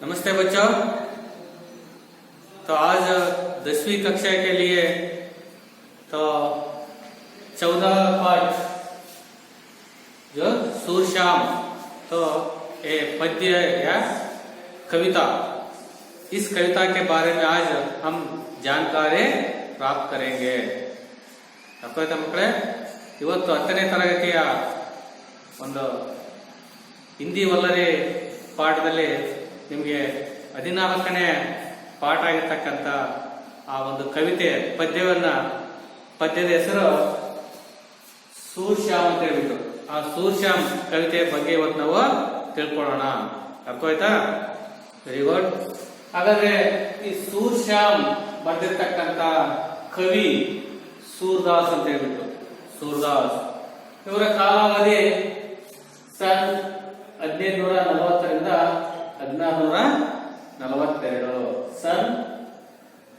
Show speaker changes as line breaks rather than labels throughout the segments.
नमस्ते बच्चों। तो आज 10वीं कक्षा के लिए तो 14 पाठ जो सूरश्याम तो ये पद्य या कविता, इस कविता के बारे में आज हम जानकारी प्राप्त करेंगे। ಅರ್ಥಾಯ್ತಾ ಮಕ್ಕಳೇ? ಇವತ್ತು 10ನೇ ತರಗತಿಯ ಒಂದು ಹಿಂದಿ ವಲ್ಲರಿ ಪಾಠದಲ್ಲಿ ನಿಮಗೆ 14ನೇ ಪಾಠ ಆಗಿರ್ತಕ್ಕಂಥ ಆ ಒಂದು ಕವಿತೆ ಪದ್ಯದ ಹೆಸರು ಸೂರ್ಶ್ಯಾಮ್ ಅಂತ ಹೇಳ್ಬಿಟ್ಟು ಆ ಸೂರ್ಶ್ಯಾಮ್ ಕವಿತೆಯ ಬಗ್ಗೆ ಇವತ್ತು ನಾವು ತಿಳ್ಕೊಳ್ಳೋಣ। ಅರ್ಥವಾಯ್ತಾ? Very good. ಹಾಗಾದ್ರೆ ಈ ಸೂರ್ಶ್ಯಾಮ್ ಬರೆದಿರ್ತಕ್ಕಂಥ ಕವಿ ಸೂರದಾಸ್ ಅಂತ ಹೇಳ್ಬಿಟ್ಟು ಸೂರದಾಸ್ ಇವರ ಕಾಲಾವಧಿ ಸನ್ 1540 1642 सन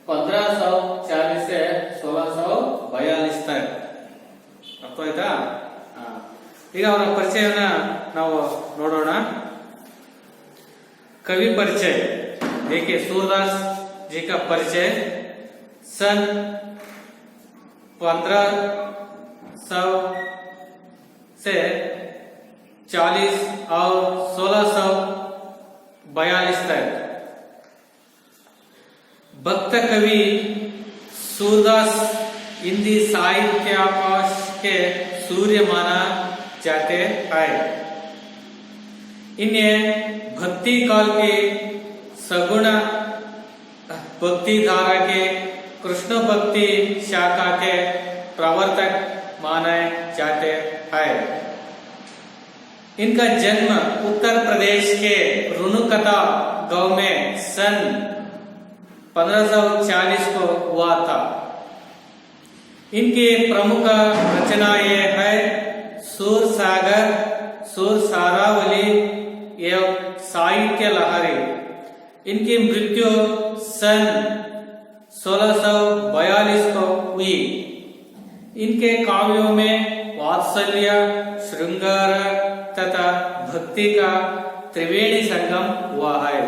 1540 से 1642 तक। ಅರ್ಥವಾಯ್ತಾ? ಈಗ ಅವರ ಪರಿಚಯವನ್ನ ನಾವು ನೋಡೋಣ। कवि परिचय देखिए, सूरदास जी का परिचय सन 1500 से 40 और 1642 तक भक्त कवि सूरदास हिंदी साहित्याकाश के सूर्य माना जाते हैं। इन्हें भक्ति काल के सगुण भक्ति धारा के कृष्ण भक्ति शाखा के प्रवर्तक माने जाते हैं। इनका जन्म उत्तर प्रदेश के रुनुकता गांव में सन 1540 को हुआ था। इनकी प्रमुख रचनाएं है सूर सागर, सूर सारावली एवं साहित्य लहरी। इनकी मृत्यु सन 1642 को हुई। इनके काव्यों में वात्सल्य, श्रृंगार तथा भक्ति का त्रिवेणी संगम हुआ है।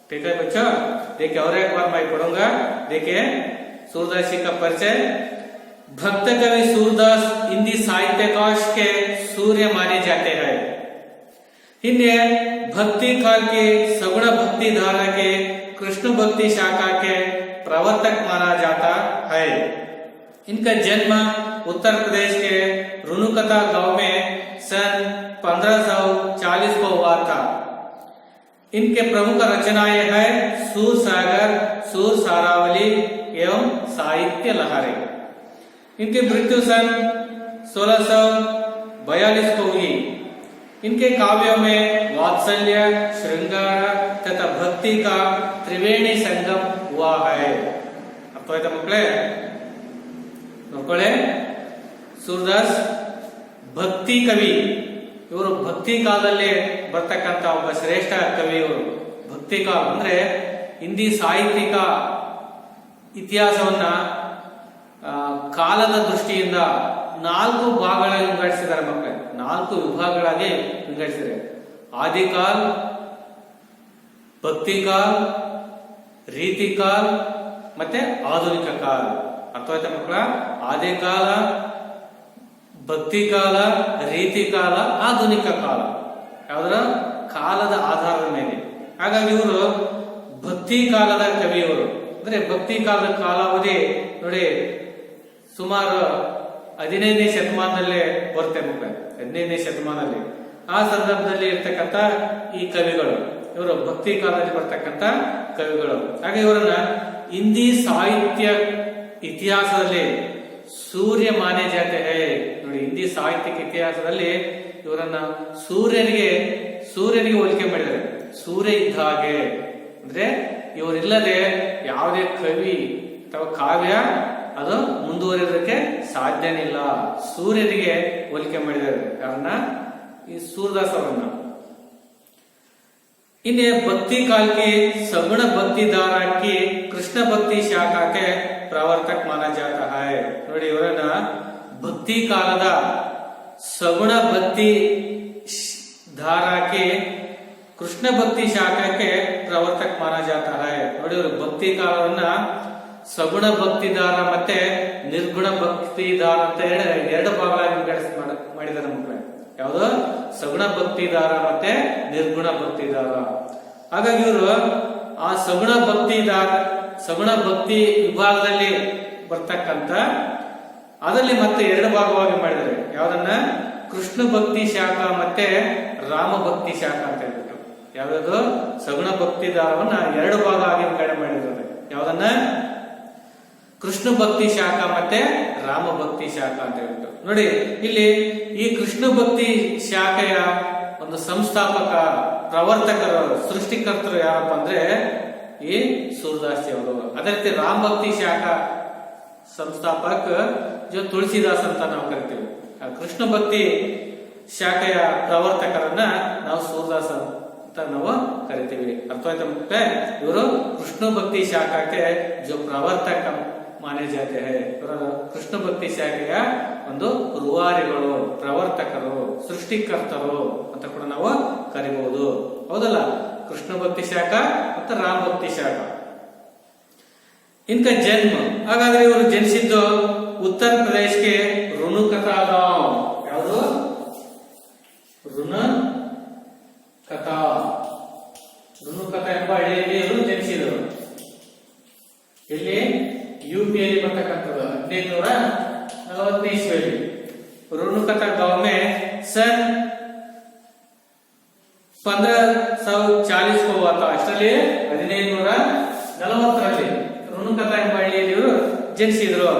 ठीक है बच्चों, देखिए और एक बार मैं पढ़ूंगा। देखिए सूरदास जी का परिचय। भक्त कवि सूरदास हिंदी साहित्याकाश के सूर्य माने जाते हैं। इन्हें भक्ति काल के सगुण भक्ति धारा के कृष्ण भक्ति शाखा के प्रवर्तक माना जाता है। इनका जन्म उत्तर प्रदेश के रुनुकता गांव में सन 1540 को हुआ था। इनके प्रमुख रचनाएं हैं सूर सागर, सूर सारावली एवं साहित्य लहरी। इनकी मृत्यु सन 1642 को हुई। इनके काव्यों में वात्सल्य, श्रृंगार तथा भक्ति का त्रिवेणी संगम हुआ है। ಅರ್ಥವಾಯ್ತಾ ಮಕ್ಕಳೇ? ನೋಡ್ಕೊಳ್ಳಿ, ಸೂರದಾಸ್ ಭಕ್ತಿ ಕವಿ, ಇವರು ಭಕ್ತಿ ಕಾಲದಲ್ಲಿ ಬರ್ತಕ್ಕಂಥ ಒಬ್ಬ ಶ್ರೇಷ್ಠ ಕವಿ ಇವರು। ಭಕ್ತಿ ಕಾಲ ಅಂದ್ರೆ ಹಿಂದಿ ಸಾಹಿತ್ಯಿಕ ಇತಿಹಾಸವನ್ನ ಕಾಲದ ದೃಷ್ಟಿಯಿಂದ 4 ಭಾಗಗಳಾಗಿ ವಿಂಗಡಿಸಿದ್ದಾರೆ ಮಕ್ಕಳೇ। 4 ವಿಭಾಗಗಳಾಗಿ ವಿಂಗಡಿಸಿದ್ದಾರೆ। ಆದಿಕಾಲ್, ಭಕ್ತಿ ಕಾಲ್, ರೀತಿ ಕಾಲ್ ಮತ್ತೆ ಆಧುನಿಕ ಕಾಲ। ಅರ್ಥವಾಯ್ತಾ ಮಕ್ಕಳ? ಆದಿಕಾಲ, ಭಕ್ತಿ ಕಾಲ, ರೀತಿ ಕಾಲ, ಆಧುನಿಕ ಕಾಲ, ಯಾವುದರ ಕಾಲದ ಆಧಾರದ ಮೇಲೆ। ಹಾಗಾಗಿ ಇವರು ಭಕ್ತಿ ಕಾಲದ ಕವಿಯವರು। ಅಂದ್ರೆ ಭಕ್ತಿ ಕಾಲದ ಕಾಲಾವಧಿ ನೋಡಿ ಸುಮಾರು 15ನೇ ಶತಮಾನದಲ್ಲೇ ಬರುತ್ತೆ ಮಕ್ಕಳೇ, 15ನೇ ಶತಮಾನದಲ್ಲಿ। ಆ ಸಂದರ್ಭದಲ್ಲಿ ಇರ್ತಕ್ಕಂಥ ಈ ಕವಿಗಳು ಇವರು ಭಕ್ತಿ ಕಾಲದಲ್ಲಿ ಬರ್ತಕ್ಕಂಥ ಕವಿಗಳು। ಹಾಗೆ ಇವರನ್ನ ಹಿಂದಿ ಸಾಹಿತ್ಯ ಇತಿಹಾಸದಲ್ಲಿ ಸೂರ್ಯ ಮಾನೆ ಜಾತೆ ಹೇ ನೋಡಿ। ಹಿಂದಿ ಸಾಹಿತ್ಯಿಕ ಇತಿಹಾಸದಲ್ಲಿ ಇವರನ್ನ ಸೂರ್ಯನಿಗೆ ಹೋಲಿಕೆ ಮಾಡಿದ್ದಾರೆ। ಸೂರ್ಯ ಇದ್ದ ಹಾಗೆ, ಅಂದ್ರೆ ಇವರಿಲ್ಲದೆ ಯಾವುದೇ ಕವಿ ಅಥವಾ ಕಾವ್ಯ ಅದು ಮುಂದುವರಿಯೋದಕ್ಕೆ ಸಾಧ್ಯನಿಲ್ಲ। ಸೂರ್ಯನಿಗೆ ಹೋಲಿಕೆ ಮಾಡಿದ್ದಾರೆ ಕಾರಣ ಈ सूरदास ಅವರನ್ನ। इन्हें भक्ति काल की सगुण भक्ति धारा की कृष्ण भक्ति शाखा के प्रवर्तक माना जाता है। ನೋಡಿ ಇವರನ್ನ ಭಕ್ತಿ ಕಾಲದ ಸಗುಣ ಭಕ್ತಿ ಧಾರಾಕ್ಕೆ ಕೃಷ್ಣ ಭಕ್ತಿ ಶಾಖಾ के ಪ್ರವರ್ತಕ ಮಾನ जाता है। ನೋಡಿ ಇವರು ಭಕ್ತಿ ಕಾಲವನ್ನ ಸಗುಣ ಭಕ್ತಿದಾರ ಮತ್ತೆ ನಿರ್ಗುಣ ಭಕ್ತಿದಾರ ಅಂತ ಎರಡು ಭಾಗಗಳಾಗಿ ಮಾಡಿದ್ದಾರೆ ಮಕ್ಕಳೇ। ಯಾವುದು ಸಗುಣ ಭಕ್ತಿದಾರ ಮತ್ತೆ ನಿರ್ಗುಣ ಭಕ್ತಿದಾರ। ಹಾಗಾಗಿ ಇವರು ಆ ಸಗುಣ ಭಕ್ತಿ ವಿಭಾಗದಲ್ಲಿ ಬರ್ತಕ್ಕಂತ ಅದರಲ್ಲಿ ಮತ್ತೆ ಎರಡು ಭಾಗವಾಗಿ ಮಾಡಿದ್ದಾರೆ। ಯಾವ್ದನ್ನ ಕೃಷ್ಣ ಭಕ್ತಿ ಶಾಖಾ ಮತ್ತೆ ರಾಮ ಭಕ್ತಿ ಶಾಖಾ ಅಂತ ಹೇಳ್ಬಿಟ್ಟು ಯಾವ್ದು ಸಗುಣ ಭಕ್ತಿದಾರವನ್ನ ಎರಡು ಭಾಗ ಆಗಿ ವಿಂಗಡಣೆ ಮಾಡಿದ್ದಾರೆ। ಯಾವ್ದನ್ನ ಕೃಷ್ಣ ಭಕ್ತಿ ಶಾಖಾ ಮತ್ತೆ ರಾಮ ಭಕ್ತಿ ಶಾಖಾ ಅಂತ ಹೇಳ್ಬಿಟ್ಟು ನೋಡಿ ಇಲ್ಲಿ ಈ ಕೃಷ್ಣ ಭಕ್ತಿ ಶಾಖೆಯ ಒಂದು ಸಂಸ್ಥಾಪಕ ಪ್ರವರ್ತಕರು ಸೃಷ್ಟಿಕರ್ತರು ಯಾರಪ್ಪ ಅಂದ್ರೆ ಈ सूरदास जी ಅವರು। ಅದೇ ರೀತಿ ರಾಮ ಭಕ್ತಿ ಶಾಖಾ ಸಂಸ್ಥಾಪಕ जो ತುಳಸಿದಾಸ್ ಅಂತ ನಾವು ಕರಿತೀವಿ। ಕೃಷ್ಣ ಭಕ್ತಿ ಶಾಖೆಯ ಪ್ರವರ್ತಕರನ್ನ ನಾವು सूरदास ಅಂತ ನಾವು ಕರಿತೀವಿ। ಅರ್ಥ ಆಯ್ತಾ ಮತ್ತೆ ಇವರು ಕೃಷ್ಣ ಭಕ್ತಿ ಶಾಖಾಕ್ಕೆ जो ಪ್ರವರ್ತಕ ಮಾನೆ ಜಾತೆ ಹೈ। ಕೃಷ್ಣ ಭಕ್ತಿ ಶಾಖೆಯ ಒಂದು ರೂವಾರಿಗಳು, ಪ್ರವರ್ತಕರು, ಸೃಷ್ಟಿಕರ್ತರು ಅಂತ ಕೂಡ ನಾವು ಕರಿಬಹುದು, ಹೌದಲ್ಲ। ಕೃಷ್ಣ ಭಕ್ತಿ ಶಾಖಾ ಮತ್ತು ರಾಮ ಭಕ್ತಿ ಶಾಖಾ इनका जन्म ಹಾಗಾದ್ರೆ ಇವರು ಜನಿಸಿದ್ದು ಉತ್ತರ ಪ್ರದೇಶಕ್ಕೆ ರುನುಕತಾ ಗಾಂವ್ ಯಾವುದು ರುನುಕತಾ ಎಂಬ ಹಳ್ಳಿಯಲ್ಲಿ ಇವರು ಜನಿಸಿದರು। ಇಲ್ಲಿ यूपीಯಲ್ಲಿ ಬರ್ತಕ್ಕಂಥದ್ದು 1840 ईस्वी रुनुकता गांव में सन 1540 को हुआ था। ಅಷ್ಟರಲ್ಲಿ 1840ರಲ್ಲಿ रुनुकता ಎಂಬ ಹಳ್ಳಿಯಲ್ಲಿ ಇವರು ಜನಿಸಿದರು।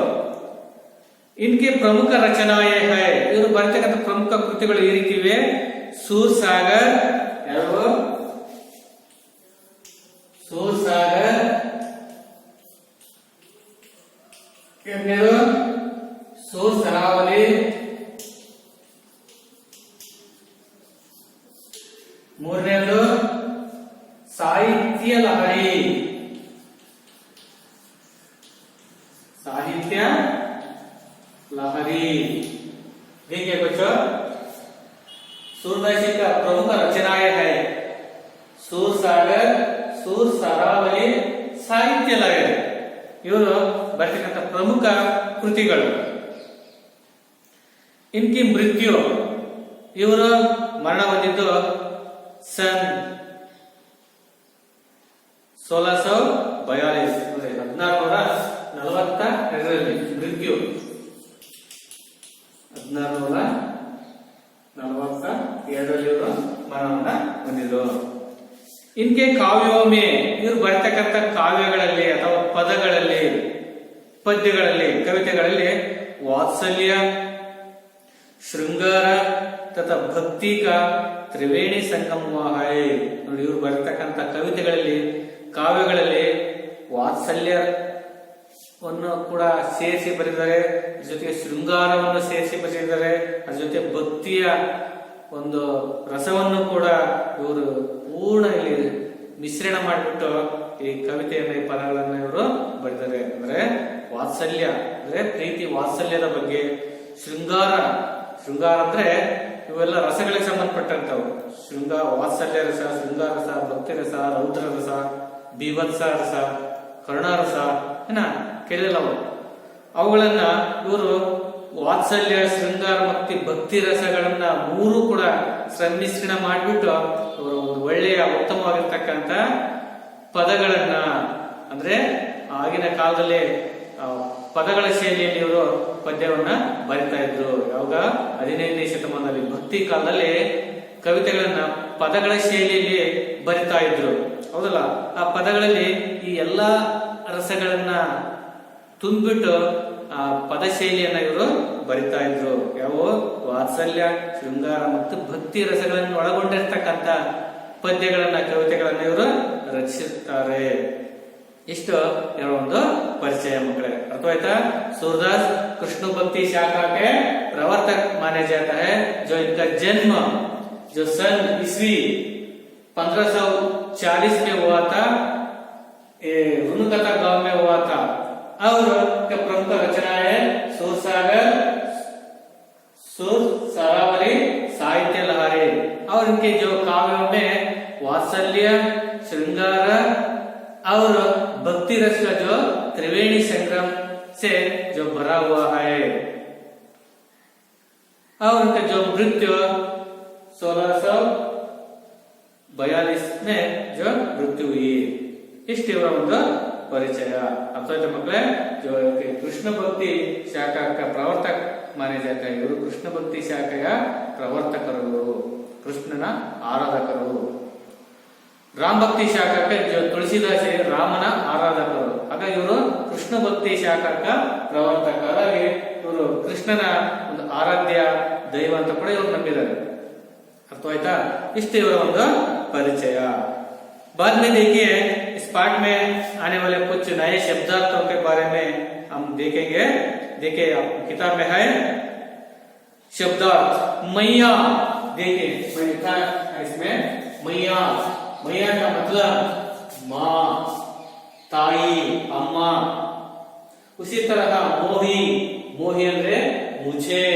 इनके प्रमुख रचनाएं है ಇವರು ಬರೆತಕ್ಕಂಥ ಪ್ರಮುಖ ಕೃತಿಗಳು ಈ ರೀತಿ ಇವೆ। सूरसागर सूर सरावली, ಮೂರನೇದು ಸಾಹಿತ್ಯ ಲಹರಿ, देखिए बच्चों सूरदास जी का प्रमुख रचनाएं है सूरसागर, सूर सरावली, ಸಾಹಿತ್ಯ ಲಹರಿ ಇವರು ಬರೆತಕ್ಕಂಥ ಪ್ರಮುಖ ಕೃತಿಗಳು। ಇನ್ಕಿ ಮೃತ್ಯು ಇವರು ಮರಣ ಹೊಂದಿದ್ದು ಸನ್ 1642 1642ರಲ್ಲಿ ಮೃತ್ಯು 1642ರಲ್ಲಿ ಇವರು ಮರಣವನ್ನ ಹೊಂದಿದ್ರು। इनके काव्यों में ಇವರು ಬರೆತಕ್ಕಂಥ ಕಾವ್ಯಗಳಲ್ಲಿ ಅಥವಾ ಪದಗಳಲ್ಲಿ, ಪದ್ಯಗಳಲ್ಲಿ, ಕವಿತೆಗಳಲ್ಲಿ ವಾತ್ಸಲ್ಯ, ಶೃಂಗಾರ ತथा ಭಕ್ತಿ का ತ್ರಿವೇಣಿ ಸಂಗಮ हुआ है। ನೋಡಿ ಇವರು ಬರೆತಕ್ಕಂಥ ಕವಿತೆಗಳಲ್ಲಿ, ಕಾವ್ಯಗಳಲ್ಲಿ ವಾತ್ಸಲ್ಯವನ್ನು ಕೂಡ ಸೇರಿಸಿ ಬರೆದಿದ್ದಾರೆ, ಜೊತೆಗೆ ಶೃಂಗಾರವನ್ನು ಸೇರಿಸಿ ಬರೆದಿದ್ದಾರೆ, ಅದ್ರ ಜೊತೆ ಭಕ್ತಿಯ ಒಂದು ರಸವನ್ನು ಕೂಡ ಇವರು ಪೂರ್ಣ ಇಲ್ಲಿ ಮಿಶ್ರಣ ಮಾಡಿಬಿಟ್ಟು ಈ ಕವಿತೆಯನ್ನ, ಈ ಪದಗಳನ್ನ ಇವರು ಬರೆದಿದ್ದಾರೆ। ಅಂದ್ರೆ ವಾತ್ಸಲ್ಯ ಅಂದ್ರೆ ಪ್ರೀತಿ ವಾತ್ಸಲ್ಯದ ಬಗ್ಗೆ, ಶೃಂಗಾರ ಅಂದ್ರೆ ಇವೆಲ್ಲ ರಸಗಳಿಗೆ ಸಂಬಂಧಪಟ್ಟಂತವು। ವಾತ್ಸಲ್ಯ ರಸ, ಶೃಂಗಾರ ರಸ, ಭಕ್ತಿ ರಸ, ರೌದ್ರ ರಸ, ಬೀಭತ್ಸ ರಸ, ಕರುಣಾರಸ ಕೇಳಿಲ್ಲವು, ಅವುಗಳನ್ನ ಇವರು ವಾತ್ಸಲ್ಯ, ಶೃಂಗಾರ ಮತ್ತು ಭಕ್ತಿ ರಸಗಳನ್ನ ಮೂರು ಕೂಡ ಸಮ್ಮಿಶ್ರಣ ಮಾಡಿಬಿಟ್ಟು ಅವರು ಒಂದು ಒಳ್ಳೆಯ ಉತ್ತಮವಾಗಿರ್ತಕ್ಕಂಥ ಪದಗಳನ್ನ, ಅಂದ್ರೆ ಆಗಿನ ಕಾಲದಲ್ಲಿ ಪದಗಳ ಶೈಲಿಯಲ್ಲಿ ಇವರು ಪದ್ಯವನ್ನ ಬರಿತಾ ಇದ್ರು। ಯಾವಾಗ 15ನೇ ಶತಮಾನದಲ್ಲಿ ಭಕ್ತಿ ಕಾಲದಲ್ಲಿ ಕವಿತೆಗಳನ್ನ ಪದಗಳ ಶೈಲಿಯಲ್ಲಿ ಬರಿತಾ ಇದ್ರು, ಹೌದಲ್ಲ। ಆ ಪದಗಳಲ್ಲಿ ಈ ಎಲ್ಲಾ ರಸಗಳನ್ನ ತುಂಬಿಟ್ಟು ಆ ಪದ ಶೈಲಿಯನ್ನ ಇವರು ಬರಿತಾ ಇದ್ರು। ಯಾವ ವಾತ್ಸಲ್ಯ, ಶೃಂಗಾರ ಮತ್ತು ಭಕ್ತಿ ರಸಗಳನ್ನು ಒಳಗೊಂಡಿರ್ತಕ್ಕಂಥ ಪದ್ಯಗಳನ್ನ, ಕವಿತೆಗಳನ್ನ ಇವರು ರಚಿಸುತ್ತಾರೆ। ಇಷ್ಟು ಇವರ ಒಂದು ಪರಿಚಯ ಮಕ್ಕಳೇ, ಅರ್ಥವಾಯ್ತಾ। सूरदास कृष्ण भक्ति शाखा के प्रवर्तक माने जाता है। जो इनका जन्म जो सन ईस्वी 1540 में हुआ था, रुनुकता गांव में हुआ था। और के प्रमुख रचना है सूरसागर, सूर सरावली, साहित्य लहरी। और इनके जो काव्यों में वात्सल्य श्रृंगार और भक्ति रस का जो त्रिवेणी संगम से जो भरा हुआ है। और उनका जो मृत्यु 1642 में जो मृत्यु हुई। इष्ट ಇವರ ಒಂದು परिचय। अब तो मकड़े जो कृष्ण भक्ति शाखा का प्रवर्तक माने जाते हैं। इವರು कृष्ण भक्ति ಶಾಖೆಯ ಪ್ರವರ್ತಕರು, ಕೃಷ್ಣನ ಆರಾಧಕರು। ರಾಮ ಭಕ್ತಿ ಶಾಖಕ್ಕೆ जो ತುಳಸಿದಾಸ ರಾಮನ ಆರಾಧಕರು, ಹಾಗಾಗಿ ಇವರು ಕೃಷ್ಣ ಭಕ್ತಿ ಶಾಖಕ ಪ್ರವರ್ತಕರಾಗಿ ಇವರು ಕೃಷ್ಣನ ಒಂದು ಆರಾಧ್ಯ ದೈವ ಅಂತ ಕೂಡ ಇವರು ನಂಬಿದ್ದಾರೆ। अर्थवायता इष्ट परिचय। बाद में देखिए इस पाठ में आने वाले कुछ नए शब्दार्थों के बारे में हम देखेंगे। देखिए किताब में है शब्दार्थ मैया। देखिए मैं लिखा है इसमें मैया। मैया का मतलब माँ, ताई, अम्मा। उसी तरह मोही, मोही अंद्रे मुझे,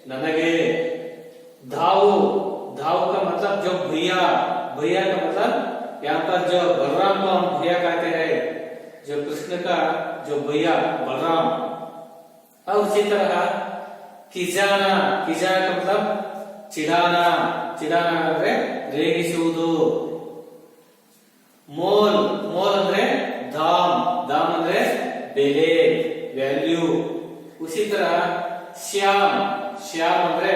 ननगे। धावु, धावु का मतलब जो भैया, भैया का मतलब यहाँ पर जो बलराम को हम भैया कहते हैं, जो कृष्ण का जो भैया बलराम। और उसी तरह किजाना, किजाना का मतलब चिढ़ाना, चिढ़ाना ಅಂದ್ರೆ ರೇಗಿಸುವುದು। मोल, मोल ಅಂದ್ರೆ दाम, दाम ಅಂದ್ರೆ ಬೆಲೆ, ವ್ಯಾಲ್ಯೂ। उसी तरह श्याम, श्याम ಅಂದ್ರೆ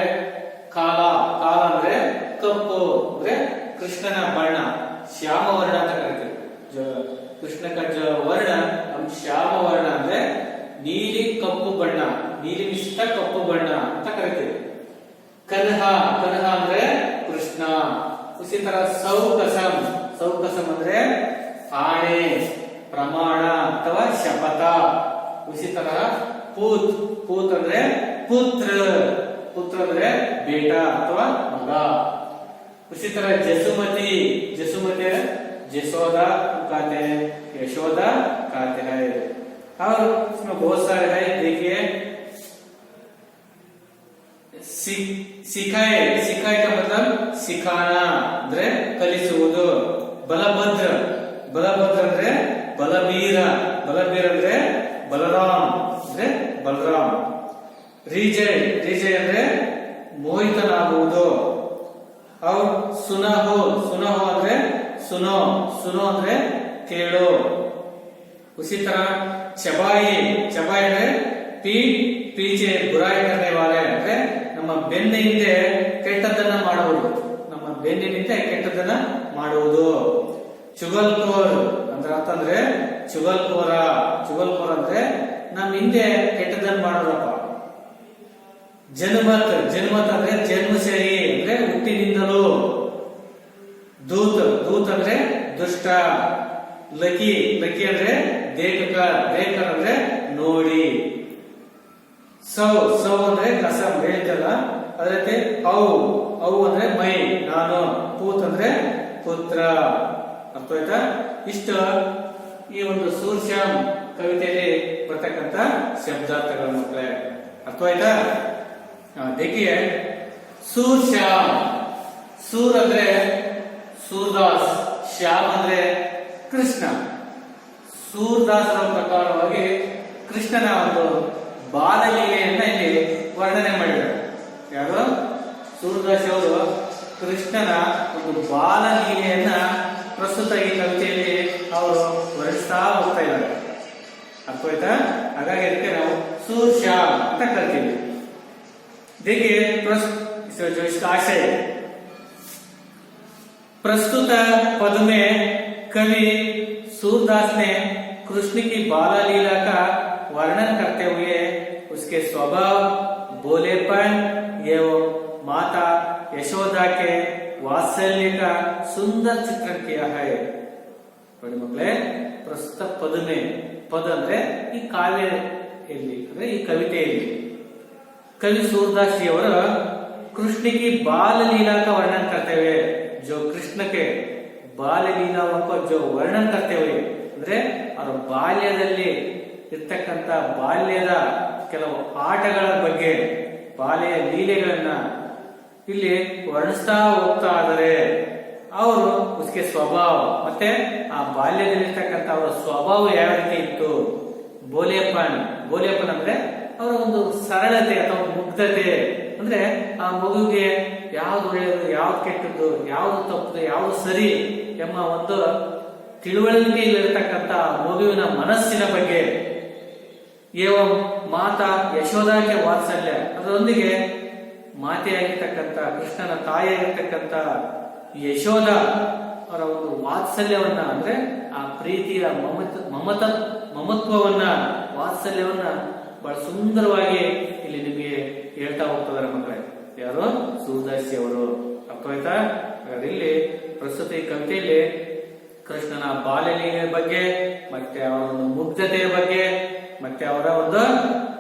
ಕಾಲ, ಕಾಲ ಅಂದ್ರೆ ಕಪ್ಪು, ಅಂದ್ರೆ ಕೃಷ್ಣನ ಬಣ್ಣ ಶ್ಯಾಮ ವರ್ಣ ಅಂತ ಕರಿತೀವಿ। जो कृष्ण का जो वर्ण हम श्याम वर्ण ಅಂದ್ರೆ ನೀಲಿ ಕಪ್ಪು ಬಣ್ಣ, ನೀಲಿ ಮಿಶ್ರಿತ ಕಪ್ಪು ಬಣ್ಣ ಅಂತ ಕರಿತೀವಿ। ಕನ್ಹ, ಕನ್ಹ ಅಂದ್ರೆ ಕೃಷ್ಣ। उसी तरह ಸೌಕಸಂ, ಸೌಕಸಂ ಅಂದ್ರೆ ಆಣೆ, ಪ್ರಮಾಣ ಅಥವಾ ಶಪಥ। उसी तरह पूत, पूत ಅಂದ್ರೆ पुत्र, पुत्र ಅಂದ್ರೆ बेटा अथवा मग। उसी तरह जसुमती, जसुमती जसोदा कहते हैं, यशोदा कहते हैं। और इसमें बहुत सारे है। देखिए सिखाए, सिखाए का मतलब सिखाना ಅಂದ್ರೆ ಕಲಿಸುವುದು। ಬಲಭದ್ರ, ಬಲಭದ್ರ ಅಂದ್ರೆ ಬಲಬೀರ, ಬಲಬೀರ ಅಂದ್ರೆ ಬಲರಾಮ್ ಅಂದ್ರೆ ಬಲರಾಮ್। ರಿಜಯ್, ರಿಜಯ್ ಅಂದ್ರೆ ಮೋಹಿತನಾಗುವುದು। और सुनहो, सुनहो ಅಂದ್ರೆ सुनो, सुनो ಅಂದ್ರೆ ಕೇಳು। उसी तरह चबाई, चबाई ಅಂದ್ರೆ पीठ पीछे बुराई करने वाले ಅಂದ್ರೆ ನಮ್ಮ ಬೆನ್ನ ಹಿಂದೆ ಕೆಟ್ಟದನ್ನ ಮಾಡುವುದು, ನಮ್ಮ ಬೆನ್ನಿನ ಹಿಂದೆ ಕೆಟ್ಟದನ್ನ ಮಾಡುವುದು। ಚುಗಲ್ಕೋರ್ ಅಂದ್ರೆ ಅರ್ಥ ಅಂದ್ರೆ ಚುಗಲ್ಕೋರ, ಚುಗಲ್ಕೋರ ಅಂದ್ರೆ ನಮ್ಮ ಹಿಂದೆ ಕೆಟ್ಟದನ್ನ ಮಾಡೋದಪ್ಪ। ಜನ್ಮತ್, ಜನ್ಮತ್ ಅಂದ್ರೆ ಜನ್ಮಸರಿ ಅಂದ್ರೆ ಹುಟ್ಟಿನಿಂದಲೂ। ದೂತ್, ದೂತ್ ಅಂದ್ರೆ ದುಷ್ಟ। ಲಕಿ, ಲಕಿ ಅಂದ್ರೆ ದೇಖಕ, ದೇಖಕ ಅಂದ್ರೆ ನೋಡಿ। ಸೌ, ಸೌ ಅಂದ್ರೆ ಕಸಂ ಹೇಳ್ತಲ್ಲ ಅದೇ ರೀತಿ ಔ, ಔ ಅಂದ್ರೆ ಮೈ, ನಾನು। ಪೂತ್ ಅಂದ್ರೆ ಪುತ್ರ। ಅರ್ಥ ಆಯ್ತಾ? ಇಷ್ಟು ಈ ಒಂದು ಸೂರ್ಶ್ಯಾಮ್ ಕವಿತೆಯಲ್ಲಿ ಬರ್ತಕ್ಕಂಥ ಶಬ್ದಾರ್ಥಗಳ ಮಕ್ಕಳೇ। ಅರ್ಥ ಆಯ್ತಾ? देखिए सूरश्याम, सूर ಅಂದ್ರೆ सूरदास, श्याम ಅಂದ್ರೆ ಕೃಷ್ಣ। सूरदासರ ಪ್ರಕಾರವಾಗಿ ಕೃಷ್ಣನ ಒಂದು ಬಾಲಲೀಲೆಯನ್ನ ಇಲ್ಲಿ ವರ್ಣನೆ ಮಾಡಿದ್ದಾರೆ। ಯಾರು? सूरदास ಅವರು ಕೃಷ್ಣನ ಒಂದು ಬಾಲಲೀಲೆಯನ್ನ ಪ್ರಸ್ತುತ ಈ ಕವಿತೆಯಲ್ಲಿ ಅವರು ವರ್ಣಿಸ್ತಾ ಹೋಗ್ತಾ ಇದ್ದಾರೆ। ಅರ್ಥ ಆಯ್ತಾ? ಹಾಗಾಗಿ ಅದಕ್ಕೆ ನಾವು सूरश्याम ಅಂತ ಕರಿತೀವಿ। देखिए जो इसका आशय प्रस्तुत पद में कवि सूरदास ने कृष्ण की बाल लीला का वर्णन करते हुए उसके स्वभाव, भोलेपन एवं माता यशोदा के वात्सल्य का सुंदर चित्रण किया है। ನೋಡಿ ಮಕ್ಕಳೇ, ಪ್ರಸ್ತುತ ಪದ में, ಪದ ಅಂದ್ರೆ ಈ ಕಾವ್ಯದಲ್ಲಿ ಅಂದ್ರೆ ಈ ಕವಿತೆಯಲ್ಲಿ कवि सूरदास जी और कृष्ण की बाल लीला का वर्णन करते हुए, जो कृष्ण के बाल लीलाओं को जो वर्णन करते हुए ಅಂದ್ರೆ ಅವರ ಬಾಲ್ಯದಲ್ಲಿ ಇರ್ತಕ್ಕಂಥ ಬಾಲ್ಯದ ಕೆಲವು ಆಟಗಳ ಬಗ್ಗೆ, ಬಾಲ್ಯ ಲೀಲೆಗಳನ್ನ ಇಲ್ಲಿ ವರ್ಣಿಸ್ತಾ ಹೋಗ್ತಾ ಇದ್ದಾರೆ। ಅವರು उसके ಸ್ವಭಾವ ಮತ್ತೆ ಆ ಬಾಲ್ಯದಲ್ಲಿರ್ತಕ್ಕಂಥ ಅವರ ಸ್ವಭಾವ ಯಾವ ರೀತಿ ಇತ್ತು. ಬೋಲೆಪನ್ ಅಂದ್ರೆ ಅವರ ಒಂದು ಸರಳತೆ ಅಥವಾ ಮುಗ್ಧತೆ, ಅಂದ್ರೆ ಆ ಮಗುವಿಗೆ ಯಾವ್ದು ಒಳ್ಳೆಯದು, ಯಾವ್ದು ಕೆಟ್ಟದ್ದು, ಯಾವ್ದು ತಪ್ಪು, ಯಾವ್ದು ಸರಿ ಎಂಬ ಒಂದು ತಿಳುವಳಿಕೆಯಲ್ಲಿರ್ತಕ್ಕಂಥ ಮಗುವಿನ ಮನಸ್ಸಿನ ಬಗ್ಗೆ. ಏವಂ ಮಾತಾ ಯಶೋದಾಕ್ಕೆ ವಾತ್ಸಲ್ಯ, ಅದರೊಂದಿಗೆ ಮಾತೆಯಾಗಿರ್ತಕ್ಕಂಥ ಕೃಷ್ಣನ ತಾಯಿಯಾಗಿರ್ತಕ್ಕಂಥ ಯಶೋಧ ಅವರ ಒಂದು ವಾತ್ಸಲ್ಯವನ್ನ, ಅಂದ್ರೆ ಆ ಪ್ರೀತಿಯ ಮಮತ್ವವನ್ನ, ವಾತ್ಸಲ್ಯವನ್ನ ಬಹಳ ಸುಂದರವಾಗಿ ಇಲ್ಲಿ ನಿಮಗೆ ಹೇಳ್ತಾ ಹೋಗ್ತದಾರೆ ಮಕ್ಕಳೇ. ಯಾರು? ಸೂರ್ದಾಸಿ ಅವರು. ಅರ್ಥವಾಯ್ತಾ? ಇಲ್ಲಿ ಪ್ರಸ್ತುತ ಈ ಕವಿತೆಯಲ್ಲಿ ಕೃಷ್ಣನ ಬಾಲ್ಯಲೀಲೆಯ ಬಗ್ಗೆ, ಮತ್ತೆ ಅವರ ಒಂದು ಮುಗ್ಧತೆಯ ಬಗ್ಗೆ, ಮತ್ತೆ ಅವರ ಒಂದು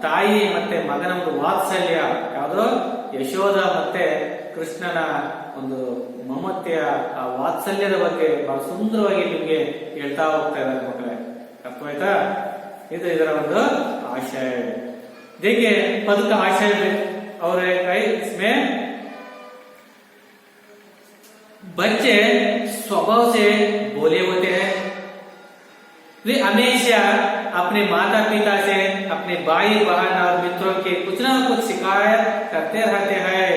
ತಾಯಿ ಮತ್ತೆ ಮಗನ ಒಂದು ವಾತ್ಸಲ್ಯ, ಯಾವುದು ಯಶೋಧ ಮತ್ತೆ ಕೃಷ್ಣನ ಒಂದು ಮಮತೆಯ ಆ ವಾತ್ಸಲ್ಯದ ಬಗ್ಗೆ ಬಹಳ ಸುಂದರವಾಗಿ ನಿಮ್ಗೆ ಹೇಳ್ತಾ ಹೋಗ್ತಾ ಇದ್ದಾರೆ ಮಕ್ಕಳೇ. ಅರ್ಥವಾಯ್ತಾ? ಇದು ಇದರ ಒಂದು आशय। देखिए पद का आशय और इसमें बच्चे स्वभाव से बोले होते हैं, वे हमेशा अपने माता पिता से, अपने भाई बहन और मित्रों के कुछ ना कुछ शिकायत करते रहते हैं।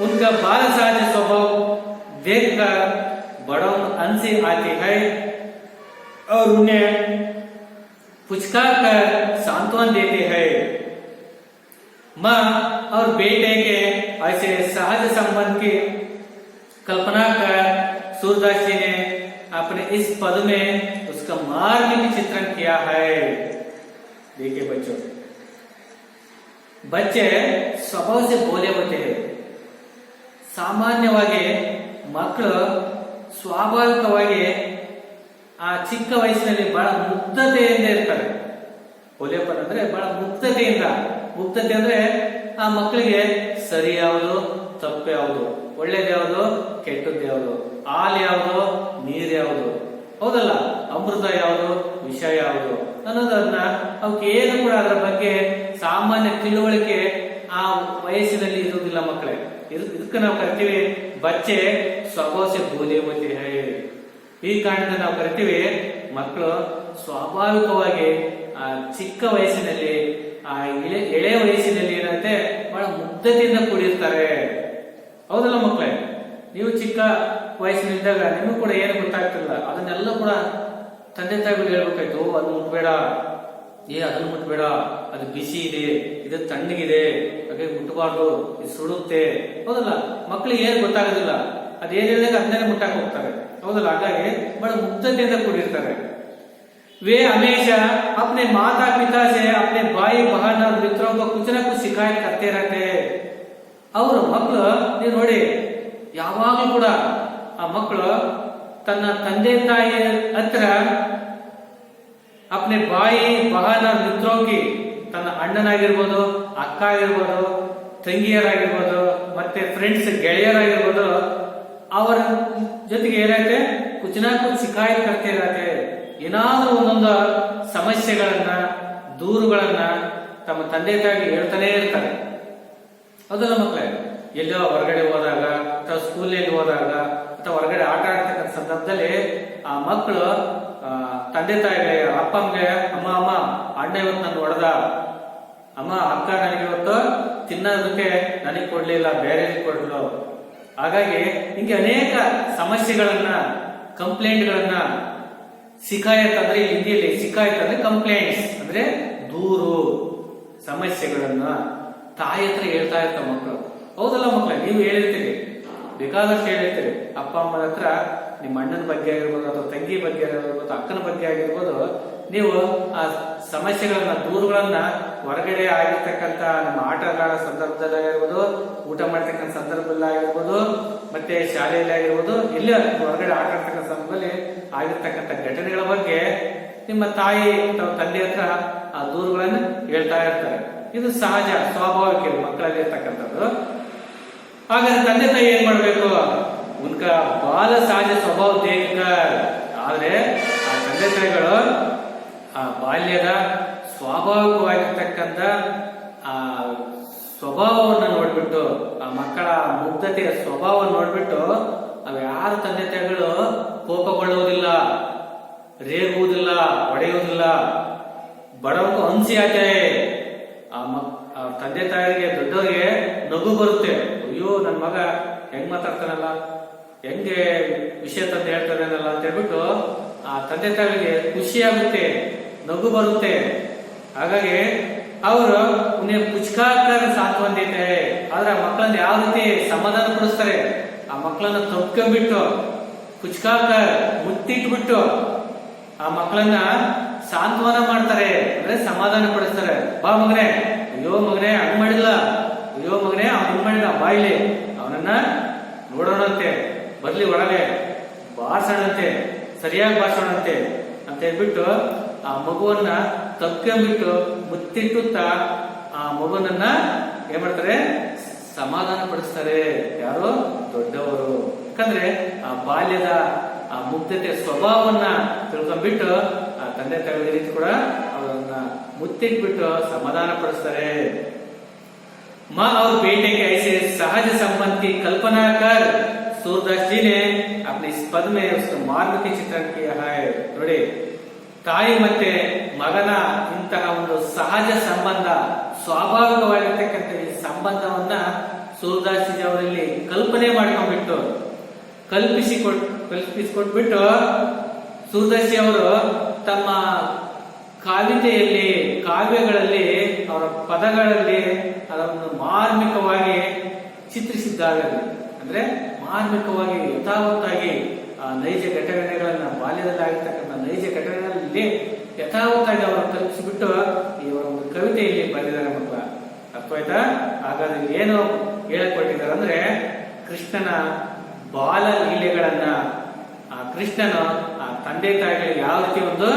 उनका बाल सहज स्वभाव देखकर बड़ों हंसी आती है और उन्हें पुचकार कर सांत्वना देते हैं। माँ और बेटे के ऐसे सहज संबंध की कल्पना कर सूरदास जी ने अपने इस पद में उसका मार्मिक चित्रण किया है। देखिए बच्चों, बच्चे स्वभाव से बोले होते हैं। ಸಾಮಾನ್ಯವಾಗಿ ಮಕ್ಕಳು ಸ್ವಾಭಾವಿಕವಾಗಿ ಆ ಚಿಕ್ಕ ವಯಸ್ಸಿನಲ್ಲಿ ಬಹಳ ಮುಗ್ಧತೆಯಿಂದ ಇರ್ತಾರೆ. ಬೋಲೆಪನ್ ಅಂದ್ರೆ ಬಹಳ ಮುಗ್ಧತೆ ಅಂದ್ರೆ ಆ ಮಕ್ಕಳಿಗೆ ಸರಿ ಯಾವುದು, ತಪ್ಪು ಯಾವುದು, ಒಳ್ಳೇದು ಯಾವುದು, ಕೆಟ್ಟದ್ದು ಯಾವುದು, ಹಾಲು ಯಾವುದು, ನೀರು ಯಾವುದು, ಹೌದಲ್ಲ, ಅಮೃತ ಯಾವುದು, ವಿಷ ಯಾವುದು ಅನ್ನೋದನ್ನ ಅವಕ್ಕೆ ಏನು ಕೂಡ ಅದರ ಬಗ್ಗೆ ಸಾಮಾನ್ಯ ತಿಳುವಳಿಕೆ ಆ ವಯಸ್ಸಿನಲ್ಲಿ ಇರುವುದಿಲ್ಲ ಮಕ್ಕಳೇ. ಇದಕ್ಕೆ ನಾವು ಕರಿತೀವಿ ಬಚ್ಚೆ ಸ್ವಭಾವ ಸೆ ಬೋಲೆ ಹೋತೆ ಹೈ. ಈ ಕಾರಣದಿಂದ ನಾವು ಕರಿತೀವಿ ಮಕ್ಕಳು ಸ್ವಾಭಾವಿಕವಾಗಿ ಆ ಚಿಕ್ಕ ವಯಸ್ಸಿನಲ್ಲಿ, ಆ ಎಳೆ ವಯಸ್ಸಿನಲ್ಲಿ ಏನಂತೆ ಬಹಳ ಮುಗ್ಧತೆಯಿಂದ ಕೂಡಿರ್ತಾರೆ. ಹೌದಲ್ಲ ಮಕ್ಕಳೇ? ನೀವು ಚಿಕ್ಕ ವಯಸ್ಸಿನಿದ್ದಾಗ ನಿಮಗೂ ಕೂಡ ಏನು ಗೊತ್ತಾಗ್ತಿಲ್ಲ, ಅದನ್ನೆಲ್ಲ ಕೂಡ ತಂದೆ ತಾಯಿಗಳು ಹೇಳ್ಬೇಕಾಯ್ತು. ಅದು ಮುಟ್ಬೇಡ, ಅದನ್ನು ಮುಟ್ಬೇಡ, ಅದು ಬಿಸಿ ಇದೆ, ಇದು ತಣ್ಣಗಿದೆ, ಹಾಗೆ ಮುಟ್ಟಬಾರ್ದು, ಇದು ಸುಡುತ್ತೆ. ಹೌದಲ್ಲ? ಮಕ್ಕಳಿಗೆ ಏನು ಗೊತ್ತಾಗೋದಿಲ್ಲ, ಅದೇನ್ ಹೇಳಿದಾಗ ಅದನ್ನೇ ಮುಟ್ಟಾಕ ಹೋಗ್ತಾರೆ. ಹೌದಲ್ಲ? ಹಾಗಾಗಿ ಬಹಳ ಮುಗ್ಧತೆಯಿಂದ ಕೂಡಿರ್ತಾರೆ. वे हमेशा अपने माता पिता से, अपने भाई बहन और मित्रों को कुछ ना कुछ शिकायत करते रहते हैं। ಅವರು ಮಕ್ಕಳು ನೀವು ನೋಡಿ, ಯಾವಾಗಲೂ ಕೂಡ ಆ ಮಕ್ಕಳು ತನ್ನ ತಂದೆ ತಾಯಿ ಹತ್ರ अपने भाई बहन और मित्रों की, ತನ್ನ ಅಣ್ಣನಾಗಿರ್ಬೋದು, ಅಕ್ಕ ಆಗಿರ್ಬೋದು, ತಂಗಿಯರಾಗಿರ್ಬೋದು, ಮತ್ತೆ ಫ್ರೆಂಡ್ಸ್ ಗೆಳೆಯರಾಗಿರ್ಬೋದು, ಅವರ ಜೊತೆಗೆ ಏನಾಯ್ತೆ ಕುछ ना कुछ ಶಿಕಾಯತ್ करते रहते हैं। ಏನಾದ್ರೂ ಒಂದೊಂದು ಸಮಸ್ಯೆಗಳನ್ನ, ದೂರುಗಳನ್ನ ತಮ್ಮ ತಂದೆ ತಾಯಿಗೆ ಹೇಳ್ತಾನೆ ಇರ್ತಾರೆ. ಹೌದಲ್ಲ ಮಕ್ಕಳೇ? ಎಲ್ಲೋ ಹೊರಗಡೆ ಹೋದಾಗ ಅಥವಾ ಸ್ಕೂಲಲ್ಲಿ ಹೋದಾಗ ಅಥವಾ ಹೊರಗಡೆ ಆಟ ಆಡ್ತಕ್ಕಂಥ ಸಂದರ್ಭದಲ್ಲಿ ಆ ಮಕ್ಕಳು ತಂದೆ ತಾಯಿಗೆ, ಅಪ್ಪಂಗೆ, ಅಮ್ಮ ಅಣ್ಣ ಇವತ್ತು ನನ್ನ ಹೊಡೆದ, ಅಮ್ಮ ಅಕ್ಕ ನನಗೆ ಇವತ್ತು ತಿನ್ನೋದಕ್ಕೆ ನನಗೆ ಕೊಡ್ಲಿಲ್ಲ, ಬೇರೆ ಕೊಡ್ಲು. ಹಾಗಾಗಿ ಹಿಂಗೆ ಅನೇಕ ಸಮಸ್ಯೆಗಳನ್ನ, ಕಂಪ್ಲೇಂಟ್ಗಳನ್ನ, ಶಿಕಾಯತ್ ಅಂದ್ರೆ ಹಿಂದಿಯಲ್ಲಿ ಶಿಕಾಯತ್ ಅಂದ್ರೆ ಕಂಪ್ಲೇಂಟ್ಸ್ ಅಂದ್ರೆ ದೂರು, ಸಮಸ್ಯೆಗಳನ್ನ ತಾಯಿ ಹತ್ರ ಹೇಳ್ತಾ ಇರ್ತಾವ ಮಕ್ಕಳು. ಹೌದಲ್ಲ ಮಕ್ಕಳೇ? ನೀವು ಹೇಳಿರ್ತೀರಿ, ಬೇಕಾದಷ್ಟು ಹೇಳಿರ್ತೀರಿ. ಅಪ್ಪ ಅಮ್ಮನ ಹತ್ರ ನಿಮ್ಮ ಅಣ್ಣನ ಬಗ್ಗೆ ಆಗಿರ್ಬೋದು, ಅಥವಾ ತಂಗಿ ಬಗ್ಗೆ ಆಗಿರ್ಬೋದು, ಅಕ್ಕನ ಬಗ್ಗೆ ಆಗಿರ್ಬೋದು, ನೀವು ಆ ಸಮಸ್ಯೆಗಳನ್ನ, ದೂರುಗಳನ್ನ ಹೊರಗಡೆ ಆಗಿರ್ತಕ್ಕಂಥ ನಿಮ್ಮ ಆಟ ಆಡೋ ಸಂದರ್ಭದಲ್ಲಿ ಆಗಿರ್ಬೋದು, ಊಟ ಮಾಡ್ತಕ್ಕಂಥ ಸಂದರ್ಭದಲ್ಲಿ ಆಗಿರ್ಬೋದು, ಮತ್ತೆ ಶಾಲೆಯಲ್ಲಿ ಆಗಿರ್ಬೋದು, ಎಲ್ಲ ಹೊರಗಡೆ ಆಟ ಆಡ್ತಕ್ಕಂಥ ಸಂದರ್ಭದಲ್ಲಿ ಆಗಿರ್ತಕ್ಕಂಥ ಘಟನೆಗಳ ಬಗ್ಗೆ ನಿಮ್ಮ ತಾಯಿ ಅಥವಾ ತಂದೆ ಹತ್ರ ಆ ದೂರುಗಳನ್ನು ಹೇಳ್ತಾ ಇರ್ತಾರೆ. ಇದು ಸಹಜ, ಸ್ವಾಭಾವಿಕ ಮಕ್ಕಳಲ್ಲಿ ಇರ್ತಕ್ಕಂಥದ್ದು. ಹಾಗಾದ್ರೆ ತಂದೆ ತಾಯಿ ಏನ್ ಮಾಡ್ಬೇಕು? ಉನ್ಕ ಬಾಲ ಸಹಜ ಸ್ವಭಾವ ದೇಖಕರ್, ಆದ್ರೆ ಆ ತಂದೆ ತಾಯಿಗಳು ಆ ಬಾಲ್ಯದ ಸ್ವಾಭಾವಿಕವಾಗಿರ್ತಕ್ಕಂಥ ಆ ಸ್ವಭಾವವನ್ನು ನೋಡ್ಬಿಟ್ಟು, ಆ ಮಕ್ಕಳ ಮುಗ್ಧತೆಯ ಸ್ವಭಾವ ನೋಡ್ಬಿಟ್ಟು ಅವು ಯಾರು ತಂದೆ ತಾಯಿಗಳು ಕೋಪಗೊಳ್ಳುವುದಿಲ್ಲ, ರೇಗುವುದಿಲ್ಲ, ಹೊಡೆಯುವುದಿಲ್ಲ. ಬಡವಕ್ಕೂ ಹಂಸಿ ಆತೆ. ಆ ತಂದೆ ತಾಯಿಗೆ ದೊಡ್ಡವರಿಗೆ ನಗು ಬರುತ್ತೆ. ಅಯ್ಯೋ ನನ್ನ ಮಗ ಹೆಂಗ್ ಮಾತಾಡ್ತಾನಲ್ಲ, ಹೆಂಗೆ ವಿಷಯ ತಂದು ಹೇಳ್ತಾನಲ್ಲ ಅಂತ ಹೇಳ್ಬಿಟ್ಟು ಆ ತಂದೆ ತಾಯಿಗೆ ಖುಷಿ ಆಗುತ್ತೆ, ನಗು ಬರುತ್ತೆ. ಹಾಗಾಗಿ ಅವರು ಉನ್ನೇ ಪುಚ್ಕಾಕರ ಸಾತ್ವಂದಿತೆ. ಆದ್ರೆ ಆ ಮಕ್ಕಳನ್ನ ಯಾವ ರೀತಿ ಸಮಾಧಾನ ಪಡಿಸ್ತಾರೆ, ಆ ಮಕ್ಕಳನ್ನ ತಪ್ಕೊಂಡ್ಬಿಟ್ಟು ಪುಚ್ಕಾಕ ಮುತ್ತಿಟ್ಬಿಟ್ಟು ಆ ಮಕ್ಕಳನ್ನ ಸಾಂತ್ವನ ಮಾಡ್ತಾರೆ, ಅಂದ್ರೆ ಸಮಾಧಾನ ಪಡಿಸ್ತಾರೆ. ಬಾ ಮಗನೇ, ಅಯ್ಯೋ ಮಗನೇ ಹಂಗ್ ಮಾಡಿಲ್ಲ, ಅಯ್ಯೋ ಮಗನೇ ಅವ್ನು ಹಿಂಗ್ ಮಾಡಿದ, ಬಾಯಿಲಿ ಅವನನ್ನ ನೋಡೋಣಂತೆ, ಬರ್ಲಿ ಒಳಗೆ ಬಾರ್ಸೋಣಂತೆ, ಸರಿಯಾಗಿ ಬಾರ್ಸೋಣಂತೆ ಅಂತ ಹೇಳ್ಬಿಟ್ಟು ಆ ಮಗುವನ್ನ ತಪ್ಕೊಂಡ್ಬಿಟ್ಟು ಮುತ್ತಿಟ್ಟುತ್ತಾ ಆ ಮಗುವನ್ನ ಏನ್ ಮಾಡ್ತಾರೆ, ಸಮಾಧಾನ ಪಡಿಸ್ತಾರೆ. ಯಾರು? ದೊಡ್ಡವರು. ಯಾಕಂದ್ರೆ ಆ ಬಾಲ್ಯದ ಆ ಮುಗ್ಧತೆ ಸ್ವಭಾವವನ್ನ ತಿಳ್ಕೊಂಡ್ಬಿಟ್ಟು ಆ ತಂದೆ ತಾಯಿ ರೀತಿ ಕೂಡ ಅವರನ್ನ ಮುತ್ತಿಟ್ಬಿಟ್ಟು ಸಮಾಧಾನ ಪಡಿಸ್ತಾರೆ. माँ और बेटे के ऐसे सहज संबंधी कल्पना कर सूरदास जी ने अपने इस पद में उसका मार्ग के चित्रण किया है. ನೋಡಿ, ತಾಯಿ ಮತ್ತೆ ಮಗನ ಇಂತಹ ಒಂದು ಸಹಜ ಸಂಬಂಧ, ಸ್ವಾಭಾವಿಕವಾಗಿರ್ತಕ್ಕಂಥ ಈ ಸಂಬಂಧವನ್ನ ಸೂರದಾಸ್ ಜಿ ಅವರಲ್ಲಿ ಕಲ್ಪನೆ ಮಾಡ್ಕೊಂಡ್ಬಿಟ್ಟು ಕಲ್ಪಿಸಿಕೊಟ್ಬಿಟ್ಟು ಸೂರದಾಸ್ ಜಿ ಅವರು ತಮ್ಮ ಕಾವ್ಯಗಳಲ್ಲಿ ಅವರ ಪದಗಳಲ್ಲಿ ಅದನ್ನು ಮಾರ್ಮಿಕವಾಗಿ ಚಿತ್ರಿಸಿದ್ದಾರೆ. ಅಂದ್ರೆ ಮಾರ್ಮಿಕವಾಗಿ ಯಥಾವತ್ತಾಗಿ ಆ ನೈಜ ಘಟನೆಗಳನ್ನ, ಬಾಲ್ಯದಲ್ಲಿ ಆಗಿರ್ತಕ್ಕಂಥ ನೈಜ ಘಟನೆಗಳಲ್ಲಿ ಯಥಾವತ್ತಾಗಿ ಅವರು ಕಲ್ಪಿಸಿಬಿಟ್ಟು ಇವರ ಒಂದು ಕವಿತೆಯಲ್ಲಿ ಬರೆದಿದ್ದಾರೆ. ಮಕ್ಕಳ ಅರ್ಥವಾಯ್ತಾ? ಹಾಗಾದ್ರೆ ಏನು ಹೇಳಿಕೊಟ್ಟಿದ್ದಾರೆ ಅಂದ್ರೆ, ಕೃಷ್ಣನ ಬಾಲ ಲೀಲೆಗಳನ್ನ, ಆ ಕೃಷ್ಣನ ಆ ತಂದೆ ತಾಯಿಗಳಿಗೆ ಯಾವ ರೀತಿ ಒಂದು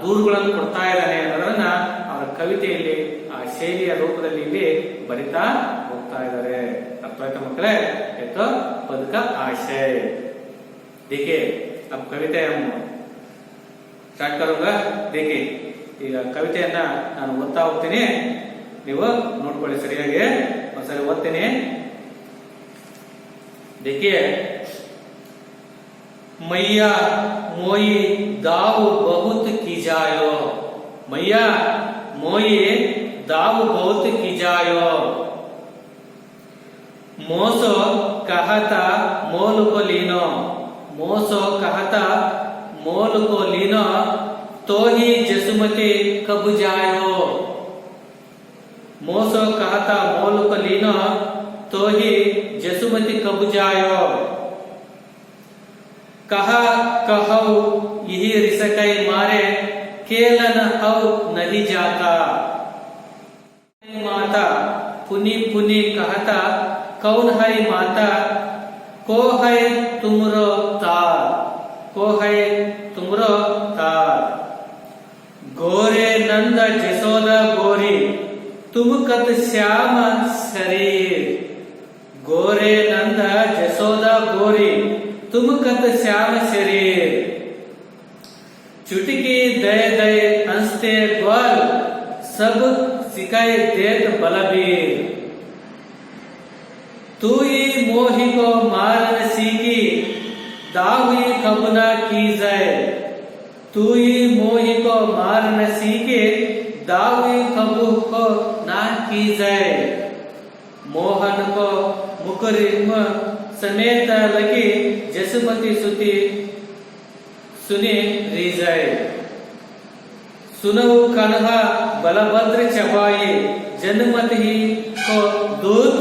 ದೂರುಗಳನ್ನು ಕೊಡ್ತಾ ಇದ್ದಾನೆ ಅನ್ನೋದನ್ನ ಅವರ ಕವಿತೆಯಲ್ಲಿ ಆ ಶೈಲಿಯ ರೂಪದಲ್ಲಿ ಇಲ್ಲಿ ಬರಿತಾ ಹೋಗ್ತಾ ಇದ್ದಾರೆ. ಅರ್ಥವಾಯ್ತಾ ಮಕ್ಕಳೇ? ಎತ್ತೋ ಬದುಕ ಆಶಯ. देखिए अब कविತೆ ಸ್ಟಾರ್ಟ್ ಕರೋಂಗಾ. देखिए ಈಗ ಕವಿತೆಯನ್ನ ನಾನು ಓದ್ತಾ ಹೋಗ್ತೀನಿ, ನೀವು ನೋಡ್ಕೊಳ್ಳಿ ಸರಿಯಾಗಿ. ಒಂದ್ಸರಿ ಓದ್ತೀನಿ. देखिए, मैया मोई दाव बहुत की जायो, मैया मोई दाव बहुत की जायो, मोसो कहता मोल को लीनो, मोसो कहता मोल को लीनो, तो ही जसुमती कब जायो, मोसो कहता मोल को लीनो, तो ही जसुमती कब जायो, कहा कहो यही रिसकई मारे केलन हव नहीं जाता, माता पुनी पुनी कहता कौन है माता, को है तुमरो तार, को है तुमरो तार, गोरे नंद जसोदा गोरी तुम कत श्याम शरीर, गोरे नंद जसोदा गोरी तुम कत श्याम शरीर, चुटकी दे दे हंसते ग्वाल सब सिखाए देत बलबीर, तू ही मोही को मारन सीखी दाहुई कब न की जाए, तू ही मोही को मारन सीखे दाहुई कब को ना की जाए, मोहन को मुकरिम समेत लगी जसुमती सुती सुनी रीजाए, सुनऊ कन्हा बलभद्र चबाई जन्मत ही को दूध,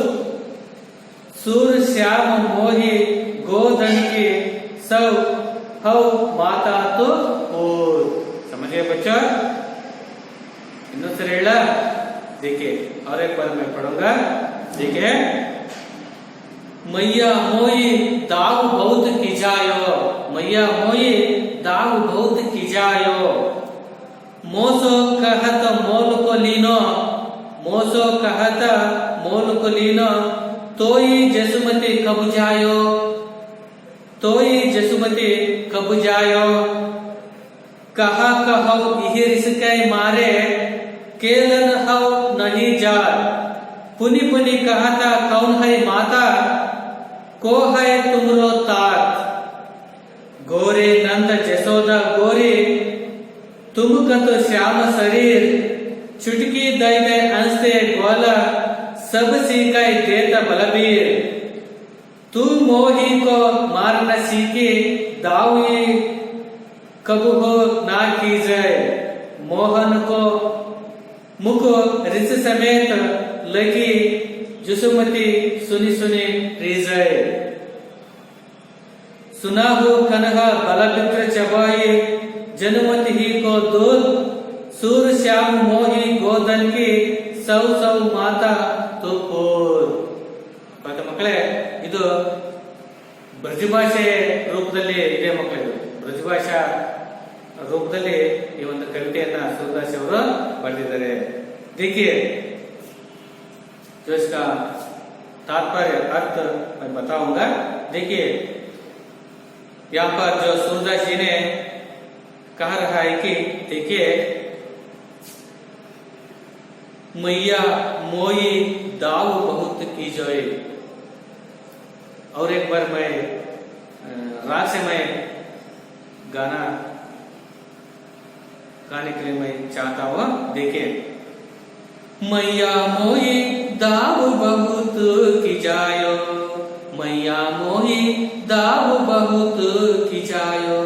सूर श्याम मोही गोधन की सब हव माता तो और. समझिए बच्चा? ಇನ್ನೊಂದ್ಸರಿ ಹೇಳ. देखिए और एक बार मैं पढ़ूंगा. देखिए, मैया मोई दाव बहुत की जायो, मैया मोई दाव बहुत की जायो, मोसो कहत मोल को लीनो, मोसो कहत मोल को लीनो, तोई जसुमती कब जायो, तोई जसुमती कब जायो, कहा कहो यही रिसके मारे केलन हव नहीं जात, पुनी पुनी कहता कौन है माता, को है तुमरो तात, गोरे नंद जसोदा गोरी, तुम कत श्याम शरीर, चुटकी दई दे अंसे गोला, सब सीखाई देता बलबीर। तू मोही को मारना सीखी, दावी कबू हो ना की जाए। मोहन को मुख रिस समेत लगी, जुसुमती सुनी सुनी रीजाए। सुना हो कनहा बलबित्र चबाई, जनुमति ही को दूध, सूर श्याम मोही गोदन की, सौ सौ ಮಾತಾ ತುಪೂರ್. ಮಕ್ಕಳೇ, ಇದು ಬ್ರಜಭಾಷೆ ರೂಪದಲ್ಲಿ ಇದೆ ಮಕ್ಕಳೇ. ಇದು ಬ್ರಜಭಾಷಾ ರೂಪದಲ್ಲಿ ಈ ಒಂದು ಕವಿತೆಯನ್ನ सूरदास ಅವರು ಬರೆದಿದ್ದಾರೆ. देखिए जो इसका तात्पर्य अर्थ मैं बताऊंगा. देखिए यहाँ पर जो सूरदास जी ने कह रहा है कि देखिए मैया मोई दाव बहुत की जोए. और एक बार मैं राग से मैं गाना गाने के लिए मैं चाहता हूँ. देखिए मैया मोई दाव बहुत की जायो, मैया मोही दाव बहुत की जायो.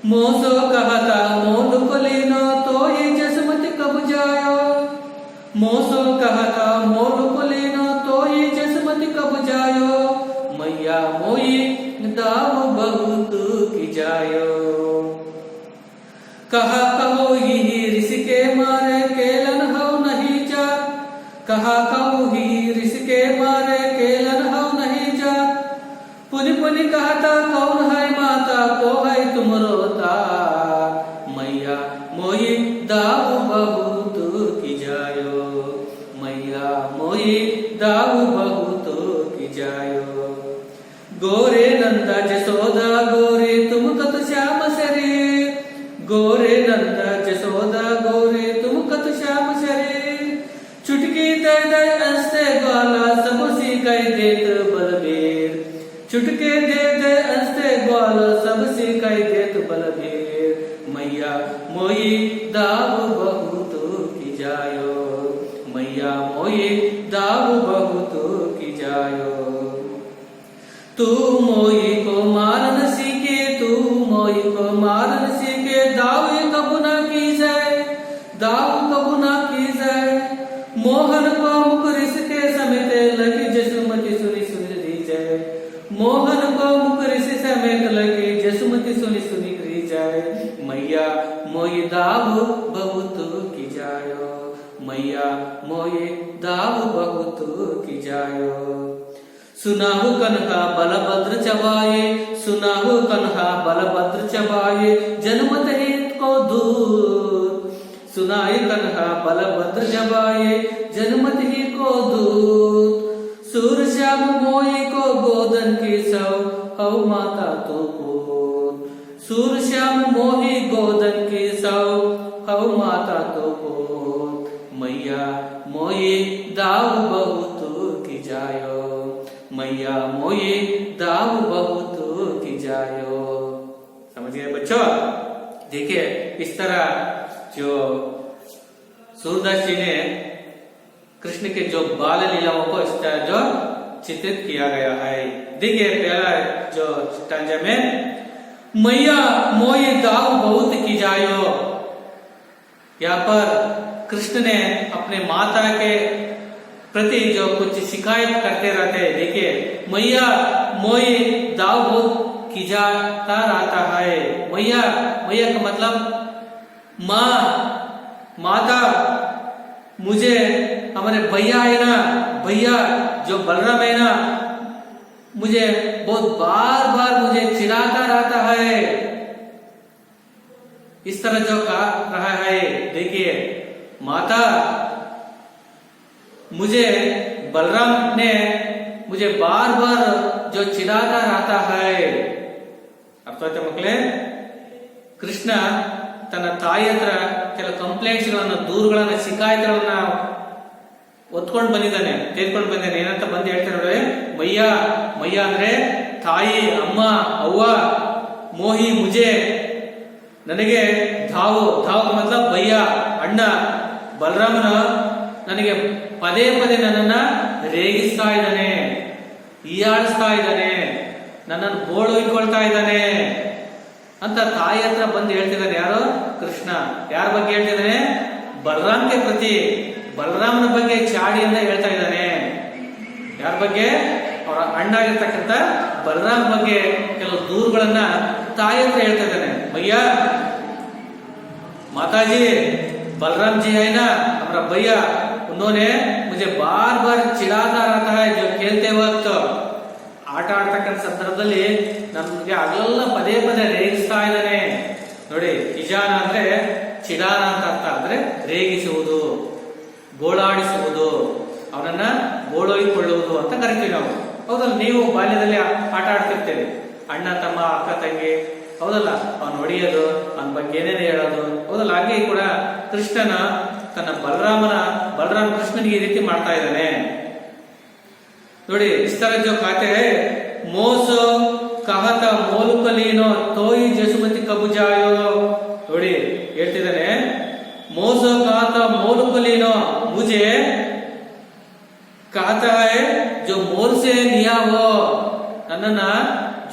मोसो कहता मोल कोलिनो तो ये जसमत कब जायो. मोसो कहता मोल कोलिनो तो ये जसमत कब जायो. मैया मोई दाव बहुत की जायो. कहा कहो यही ऋषि के मारे केलन हो नहीं जा. कहा कहो ही ऋषि के मारे केलन हो नहीं जा. पुनि पुनि कहता कौन है माता, को है तुमरो तार. मैया मोई दाव बहुत की जायो, मैया मोई दाव बहुत की जायो. गोरे नंदा जसोदा गोरे, तुम कत श्याम शरीर. गोरे नंदा जसोदा गोरे, तुम कत श्याम शरीर. चुटकी दे दे अंसे ग्वाला, सब सीखाई देत बलबीर. चुटके दे दे अंसे ग्वाला, सब सीखाई देत बलबीर. मैया मोई दाव बहुत की जायो, मैया मोई दाव बहुत की जायो. तू मोई को मारन सीखे, तू मोई को मारन सीखे. दाव कबू ना की जाए, दाव कबू ना की जाए. मोहन को मुख रिस के समेत लगी, जसुमती सुनी सुनी री जाए. मोहन को मुख रिस समेत लगी, जसुमती सुनी सुनी री जाए. मैया मोई दाव बहुत की जायो, मैया मोई दाव बहुत की जायो. सुनाहु कन्हा बलभद्र चबाए, सुनाहु कन्हा बलभद्र चबाए. जन्मत हित को दूर. सुनाई कन्हा बलभद्र चबाए, जन्मत ही को दूर. सूर श्याम मोई को गोदन की सौ, हौ माता तो पूत. सूर श्याम मोही गोदन की सौ, हौ माता तो पूत. मैया मोई दाव बहुत की जायो, मैया मोई दाव बहुत की जायो. समझ गए बच्चों? देखिए इस तरह जो सूरदास जी ने कृष्ण के जो बाल लीलाओं को इस तरह जो चित्रित किया गया है. देखिए पहला जो स्टांजा में मैया मोई दाव बहुत की जायो. यहाँ पर कृष्ण ने अपने माता के प्रति जो कुछ शिकायत करते रहते हैं. देखिए मैया मोई दाव बहुत की जाता रहता है. मैया, मैया का मतलब माँ, माता. मुझे हमारे भैया है ना, भैया जो बलराम है ना, मुझे बहुत बार बार मुझे चिढ़ाता रहता है. इस तरह जो कहा रहा है. देखिए माता, मुझे बलराम ने मुझे बार बार जो चिढ़ाता रहता है. ಅರ್ಥ ಆಯ್ತಾ ಮಕ್ಕಳೇ? ಕೃಷ್ಣ ತನ್ನ ತಾಯಿ ಹತ್ರ ಕೆಲವು ಕಂಪ್ಲೇಂಟ್ಸ್ ಗಳನ್ನ, ದೂರುಗಳನ್ನ, ಶಿಕಾಯತಗಳನ್ನ ಹೊತ್ಕೊಂಡು ಬಂದಿದ್ದಾನೆ, ತೆಗೆದುಕೊಂಡು ಬಂದಿದ್ದಾನೆ. ಏನಂತ ಬಂದು ಹೇಳ್ತಾರೆ ನೋಡಿ, ಮಯ್ಯ. ಮಯ್ಯ ಅಂದ್ರೆ ತಾಯಿ, ಅಮ್ಮ, ಅವ್ವ. ಮೋಹಿ ಮುಜೆ, ನನಗೆ ಧಾವು. ಧಾವು ಮತ್ಲಬ್ ಭಯ್ಯ, ಅಣ್ಣ. ಬಲರಾಮನ ನನಗೆ ಪದೇ ಪದೇ ನನ್ನನ್ನ ರೇಗಿಸ್ತಾ ಇದ್ದಾನೆ, ಹೀಯಾಳಿಸ್ತಾ ಇದ್ದಾನೆ, ನನ್ನನ್ನು ಬೋಳೊಯ್ಕೊಳ್ತಾ ಇದ್ದಾನೆ ಅಂತ ತಾಯಿ ಹತ್ರ ಬಂದು ಹೇಳ್ತಿದ್ದಾನೆ. ಯಾರು? ಕೃಷ್ಣ. ಯಾರ ಬಗ್ಗೆ ಹೇಳ್ತಿದ್ದಾನೆ? ಬಲರಾಮ್ಗೆ ಪ್ರತಿ. ಬಲರಾಮನ ಬಗ್ಗೆ ಚಾಡಿಯಿಂದ ಹೇಳ್ತಾ ಇದ್ದಾನೆ. ಯಾರ ಬಗ್ಗೆ? ಅವರ ಅಣ್ಣ ಆಗಿರ್ತಕ್ಕಂಥ ಬಲರಾಮ್ ಬಗ್ಗೆ ಕೆಲವು ದೂರುಗಳನ್ನ ತಾಯಿ ಹತ್ರ ಹೇಳ್ತಾ ಇದ್ದಾನೆ. ಭಯ್ಯ, ಮಾತಾಜಿ, बलराम जी है ना हमारा भैया, उन्होंने मुझे बार बार चिढ़ाता रहता है जो खेलते वक्त. ಆಟ ಆಡ್ತಕ್ಕಂಥ ಸಂದರ್ಭದಲ್ಲಿ ನಮ್ಗೆ ಅಗಲೆಲ್ಲ ಪದೇ ಪದೇ ರೇಗಿಸ್ತಾ ಇದ್ದಾನೆ ನೋಡಿ. ಇಜಾನ ಅಂದ್ರೆ ಚಿಡಾನ ಅಂತ ಅರ್ಥ. ಅಂದ್ರೆ ರೇಗಿಸುವುದು, ಗೋಳಾಡಿಸುವುದು, ಅವನನ್ನ ಗೋಳೊಯ್ಕೊಳ್ಳುವುದು ಅಂತ ಕರಿತೀವಿ ನಾವು. ಹೌದಲ್ಲ? ನೀವು ಬಾಲ್ಯದಲ್ಲಿ ಆಟ ಆಡ್ತಿರ್ತೇವೆ, ಅಣ್ಣ ತಮ್ಮ ಅಕ್ಕ ತಂಗಿ, ಹೌದಲ್ಲ? ಅವನು ಹೊಡೆಯೋದು, ಅವನ ಬಗ್ಗೆ ಏನೇನು ಹೇಳೋದು, ಹೌದಲ್ಲ? ಹಾಗೆ ಕೂಡ ಕೃಷ್ಣನ ತನ್ನ ಬಲರಾಮ ಕೃಷ್ಣನಿಗೆ ಈ ರೀತಿ ಮಾಡ್ತಾ ಇದ್ದಾನೆ ನೋಡಿ. इस तरह जो कहते हैं मोस कहता मोल कलीनो तोई जसुमತಿ कब जायो ನೋಡಿ ಹೇಳ್ತಿದ್ದಾನೆ. मोस कहता मोल कलीनो मुझे कहता है जो मोल से लिया हो, ನನ್ನನ್ನ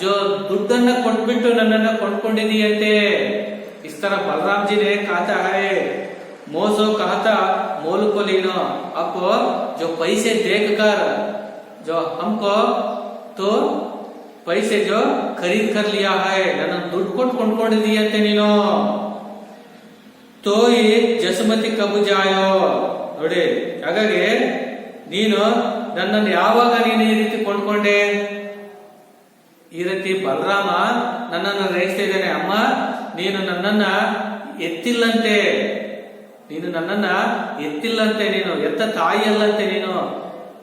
जो ದುಡ್ಡನ್ನ ಕೊಟ್ಬಿಟ್ಟು ನನ್ನನ್ನ ಕೊಂಡ್ಕೊಂಡಿದೀಯಂತೆ. इस तरह बलराम जी ने कहता है मोसो कहता मोल को लीनो, आपको जो पैसे देखकर जो हमको तो पैसे जो खरीद कर लिया है, ನನ್ನ ದುಡ್ಡು ಕೊಟ್ಟು ಕೊಂಡ್ಕೊಂಡಿದೀಯಂತೆ ನೀನು. तो ಈ ಜಸಮತಿ ಕಬು ಜಾಯೋ ನೋಡಿ. ಹಾಗಾಗಿ ನೀನು ನನ್ನನ್ನು ಯಾವಾಗ ನೀನು ಈ ರೀತಿ ಕೊಂಡ್ಕೊಂಡೆ? ಈ ರೀತಿ ಬಲರಾಮ ನನ್ನನ್ನು ರೇಗಿಸ್ತಾ ಇದ್ದಾನೆ. ಅಮ್ಮ, ನೀನು ನನ್ನನ್ನ ಎತ್ತಿಲ್ಲಂತೆ, ನೀನು ನನ್ನನ್ನ ಎತ್ತಿಲ್ಲಂತೆ, ನೀನು ಎತ್ತ ತಾಯಿಯಲ್ಲಂತೆ,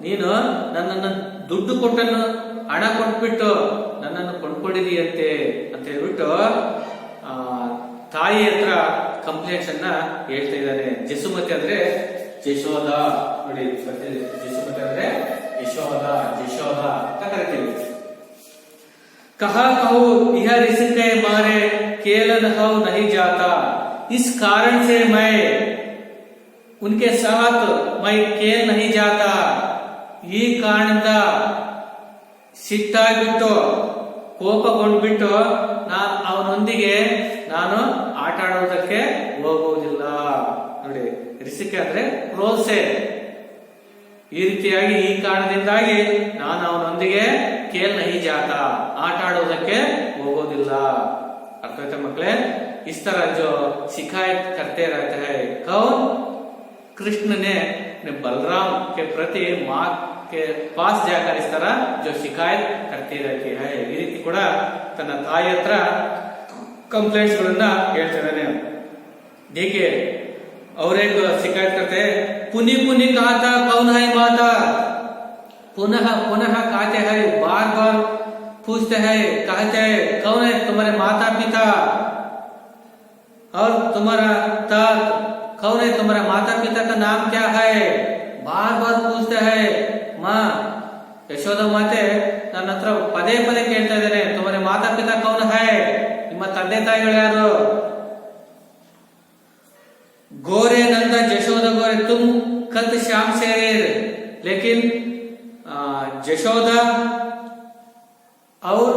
ನೀನು ನನ್ನನ್ನು ದುಡ್ಡು ಕೊಟ್ಟನ್ನು ಹಣ ಕೊಟ್ಬಿಟ್ಟು ನನ್ನನ್ನು ಕೊಂಡ್ಕೊಂಡಿದೀಯಂತೆ ಅಂತ ಹೇಳ್ಬಿಟ್ಟು ತಾಯಿ ಹತ್ರ ಕಂಪ್ಲೇಂಟ್ಸ್ ಅನ್ನ ಹೇಳ್ತಾ ಇದ್ದಾನೆ. ಜಸುಮತಿ ಅಂದ್ರೆ ಜಶೋದ ನೋಡಿ. ಜಸುಮತಿ ಅಂದ್ರೆ ಜಶೋದ ಅಂತ ಕರಿತೀವಿ. कहा कहो यह रिश्ते मारे केलन हो नहीं जाता, इस कारण से मैं उनके साथ मैं खेल नहीं जाता. ಈ ಕಾರಣದಿಂದ ಸಿಟ್ಟಾಗ್ಬಿಟ್ಟು ಕೋಪಗೊಂಡ್ಬಿಟ್ಟು ನಾನು ಅವನೊಂದಿಗೆ ಆಟ ಆಡೋದಕ್ಕೆ ಹೋಗುವುದಿಲ್ಲ ನೋಡಿ. ರಿಸಿಕೆ ಅಂದ್ರೆ ಕ್ರೋಸೆ. ಈ ರೀತಿಯಾಗಿ ಈ ಕಾರಣದಿಂದಾಗಿ ನಾನು ಅವನೊಂದಿಗೆ ಕೇಲ್ ನಹಿ ಜಾತ, ಆಟ ಆಡೋದಕ್ಕೆ ಹೋಗೋದಿಲ್ಲ. अर्थ होता मकले? इस तरह जो शिकायत करते रहते हैं कौन? कृष्ण ने बलराम के प्रति माँ के पास जाकर इस तरह जो शिकायत करते रहते हैं. ಈ ರೀತಿ ಕೂಡ ತನ್ನ ತಾಯಿ ಹತ್ರ ಕಂಪ್ಲೇಂಟ್ಸ್ ಗಳನ್ನ ಹೇಳ್ತಿದ್ದಾನೆ. देखिए और एक शिकायत करते हैं, पुनी पुनी कहता कौन है माता, पुनः पुनः कहते हैं, बार बार पूछते हैं, कहते हैं कौन है तुम्हारे माता पिता और तुम्हारा ताक, कौन है तुम्हारा माता पिता का नाम क्या है, बार बार पूछते हैं. माँ ಯಶೋದ ಮಾತೆ ನನ್ನ ಹತ್ರ ಪದೇ ಪದೇ ಕೇಳ್ತಾ ಇದ್ದೇನೆ, तुम्हारे माता पिता कौन है, ನಿಮ್ಮ ತಂದೆ ತಾಯಿಗಳು ಯಾರು? गोरे नंदा जशोदा गोरे तुम कत श्याम से, लेकिन जशोदा और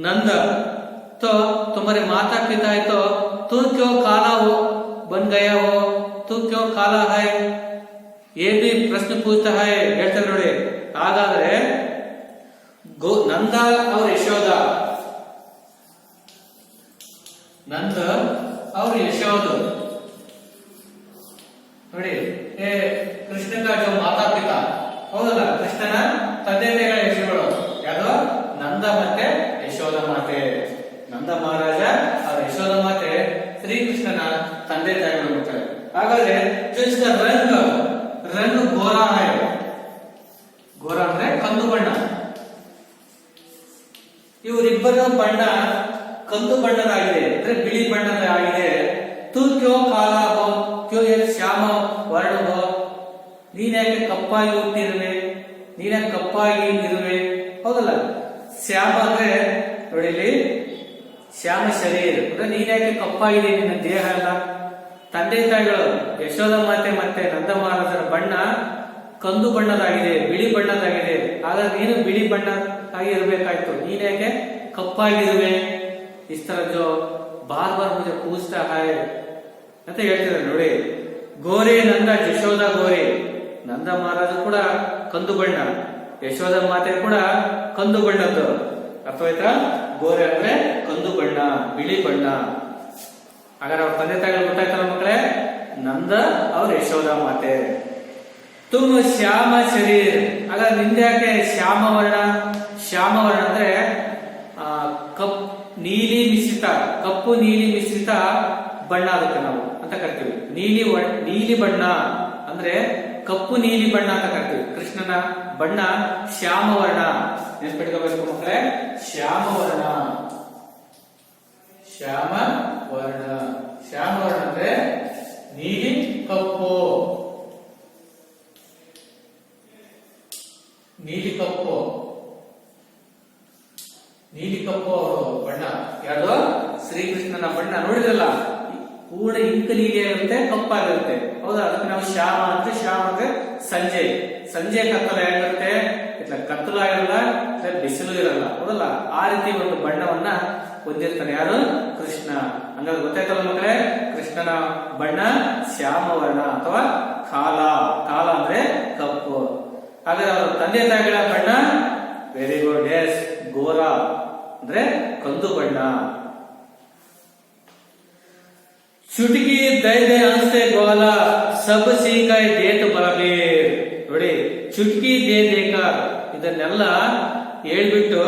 नंद तो तुम्हारे माता पिता है, तो तू क्यों काला हो बन गया हो, तू क्यों काला है, ये भी प्रश्न पूछता है. ಹೇಳ್ತಾರೆ ನೋಡಿ. ಹಾಗಾದ್ರೆ ನಂದ और यशोदा, ನಂದ और यशोदा ನೋಡಿ, ಕೃಷ್ಣ का जो ಮಾತಾ ಪಿತಾ ಹೌದಲ್ಲ, ಕೃಷ್ಣನ ತಂದೆ ತಾಯಿಗಳ ಹೆಸರುಗಳು ಯಾವುದು? ನಂದ ಮತ್ತೆ ಯಶೋದ ಮಾತೆ. ನಂದ ಮಹಾರಾಜ और ಯಶೋದ ಮಾತೆ ಶ್ರೀಕೃಷ್ಣನ ತಂದೆ ತಾಯಿಗಳು ಮಕ್ಕಳು. ಹಾಗಾದ್ರೆ जो इसका रंग ಗೋರಾ है, ಗೋರಾ ಅಂದ್ರೆ ಕಂದು ಬಣ್ಣ. ಇವರಿಬ್ಬರ ಬಣ್ಣ ಕಂದು ಬಣ್ಣದಾಗಿದೆ, ಅಂದ್ರೆ ಬಿಳಿ ಬಣ್ಣದಾಗಿದೆ. तू क्यों काला हो, क्यों एक श्याम वर्ण हो, ನೀನ್ ಯಾಕೆ ಕಪ್ಪಾಗಿ ಹುಟ್ಟಿರುವೆ, ನೀನ್ ಯಾಕೆ ಕಪ್ಪಾಗಿ ಇರುವೆ, ಹೌದಲ್ಲ. ಶ್ಯಾಮ ಅಂದ್ರೆ ನೋಡಿ ಇಲ್ಲಿ ಶ್ಯಾಮ ಶರೀರ ಅಂದ್ರೆ ನೀನ್ ಯಾಕೆ ಕಪ್ಪಾಗಿದೆ, ನಿನ್ನ ದೇಹ ಅಲ್ಲ. ತಂದೆ ತಾಯಿಗಳು ಯಶೋಧ ಮಾತೆ ಮತ್ತೆ ನಂದ ಮಹಾರಾಜರ ಬಣ್ಣ ಕಂದು ಬಣ್ಣದಾಗಿದೆ, ಬಿಳಿ ಬಣ್ಣದಾಗಿದೆ. ಹಾಗಾಗಿ ನೀನು ಬಿಳಿ ಬಣ್ಣ ಆಗಿ ಇರಬೇಕಾಯ್ತು, ನೀನ್ ಯಾಕೆ ಕಪ್ಪಾಗಿರುವೆ. ಇಸ್ ತರ ಜೋ ಬಾರ್ ಬಾರ್ ಮುझे पूछता है ಅಂತ ಹೇಳ್ತಿದ್ದಾರೆ ನೋಡಿ. ಗೋರೆ ನಂದ ಯಶೋಧ ಗೋರೆ, ನಂದ ಮಹಾರಾಜ ಕೂಡ ಕಂದು ಬಣ್ಣ, ಯಶೋಧ ಮಾತೆ ಕೂಡ ಕಂದು ಬಣ್ಣದ್ದು. ಅರ್ಥವಾಯ್ತಾ? ಗೋರೆ ಅಂದ್ರೆ ಕಂದು ಬಣ್ಣ, ಬಿಳಿ ಬಣ್ಣ. ಹಾಗಾದ್ರೆ ಅವ್ರ ತಂದೆ ತಾಯಿಗಳು ಗೊತ್ತಾಯ್ತಲ್ಲ ಮಕ್ಕಳೇ, ನಂದ ಅವ್ರ ಯಶೋಧ ಮಾತೆ. ತುಮ್ ಶ್ಯಾಮ ಶರೀರ್, ಹಾಗಾದ್ರೆ ನಿಂದೆ ಯಾಕೆ ಶ್ಯಾಮ ವರ್ಣ. ಶ್ಯಾಮ ವರ್ಣ ಅಂದ್ರೆ ನೀಲಿ ಮಿಶ್ರಿತ, ಕಪ್ಪು ನೀಲಿ ಮಿಶ್ರಿತ ಬಣ್ಣ ಅದಕ್ಕೆ ನಾವು ಅಂತ ಕರಿತೀವಿ. ನೀಲಿ ಬಣ್ಣ ಅಂದ್ರೆ ಕಪ್ಪು ನೀಲಿ ಬಣ್ಣ ಅಂತ ಕರಿತೀವಿ. ಕೃಷ್ಣನ ಬಣ್ಣ ಶ್ಯಾಮ ವರ್ಣ. ನೆನ್ಪಿಟ್ಕೋಬೇಕು ಮಕ್ಕಳೇ, ಶ್ಯಾಮ ವರ್ಣ. ಶ್ಯಾಮ ವರ್ಣ, ಶ್ಯಾಮ ವರ್ಣ ಅಂದ್ರೆ ನೀಲಿ ಕಪ್ಪು, ನೀಲಿ ಕಪ್ಪು, ನೀಲಿ ಕಪ್ಪು ಅವರು ಬಣ್ಣ. ಯಾವುದು? ಶ್ರೀಕೃಷ್ಣನ ಬಣ್ಣ ನೋಡಿದ್ರಲ್ಲ, ಪೂರ್ಣ ಇಂಕ ನೀಲಿ ಇರುತ್ತೆ, ಕಪ್ಪಾಗಿರುತ್ತೆ. ಹೌದಾ? ಅದಕ್ಕೆ ನಾವು ಶ್ಯಾಮ ಅಂದ್ರೆ, ಶ್ಯಾಮ ಅಂದ್ರೆ ಸಂಜೆ, ಸಂಜೆ ಕತ್ತಲ ಆಗಿರುತ್ತೆ. ಇಲ್ಲ ಕತ್ತಲು ಆಗಿರಲ್ಲ, ಇಲ್ಲ ಬಿಸಿಲು ಇರಲ್ಲ. ಹೌದಲ್ಲ? ಆ ರೀತಿ ಒಂದು ಬಣ್ಣವನ್ನ ಹೊಂದಿರ್ತಾನೆ ಯಾರು? ಕೃಷ್ಣ. ಹಂಗಾದ್ರೆ ಗೊತ್ತಾಯ್ತಲ್ಲ ಮಕ್ಕಳೇ, ಕೃಷ್ಣನ ಬಣ್ಣ ಶ್ಯಾಮ ವರ್ಣ ಅಥವಾ ಕಾಲ. ಕಾಲ ಅಂದ್ರೆ ಕಪ್ಪು. ಹಾಗಾದ್ರೆ ಅವರ ತಂದೆ ತಾಯಿಗಳ ಬಣ್ಣ ವೆರಿ ಗುಡ್, ಎಸ್, ಗೋರ ಅಂದ್ರೆ ಕಂದು ಬಣ್ಣ. ಚುಟಕಿ ದೈದೆ ಅನ್ಸ್ತೆ ಗೋಲ ಸಬ್ ಸೀಕಾಯ್ ದೇತ್ ಬಲಬೀರ್. ನೋಡಿ, ಚುಟ್ಕಿ ದೇ ದೇಕ ಇದನ್ನೆಲ್ಲ ಹೇಳ್ಬಿಟ್ಟು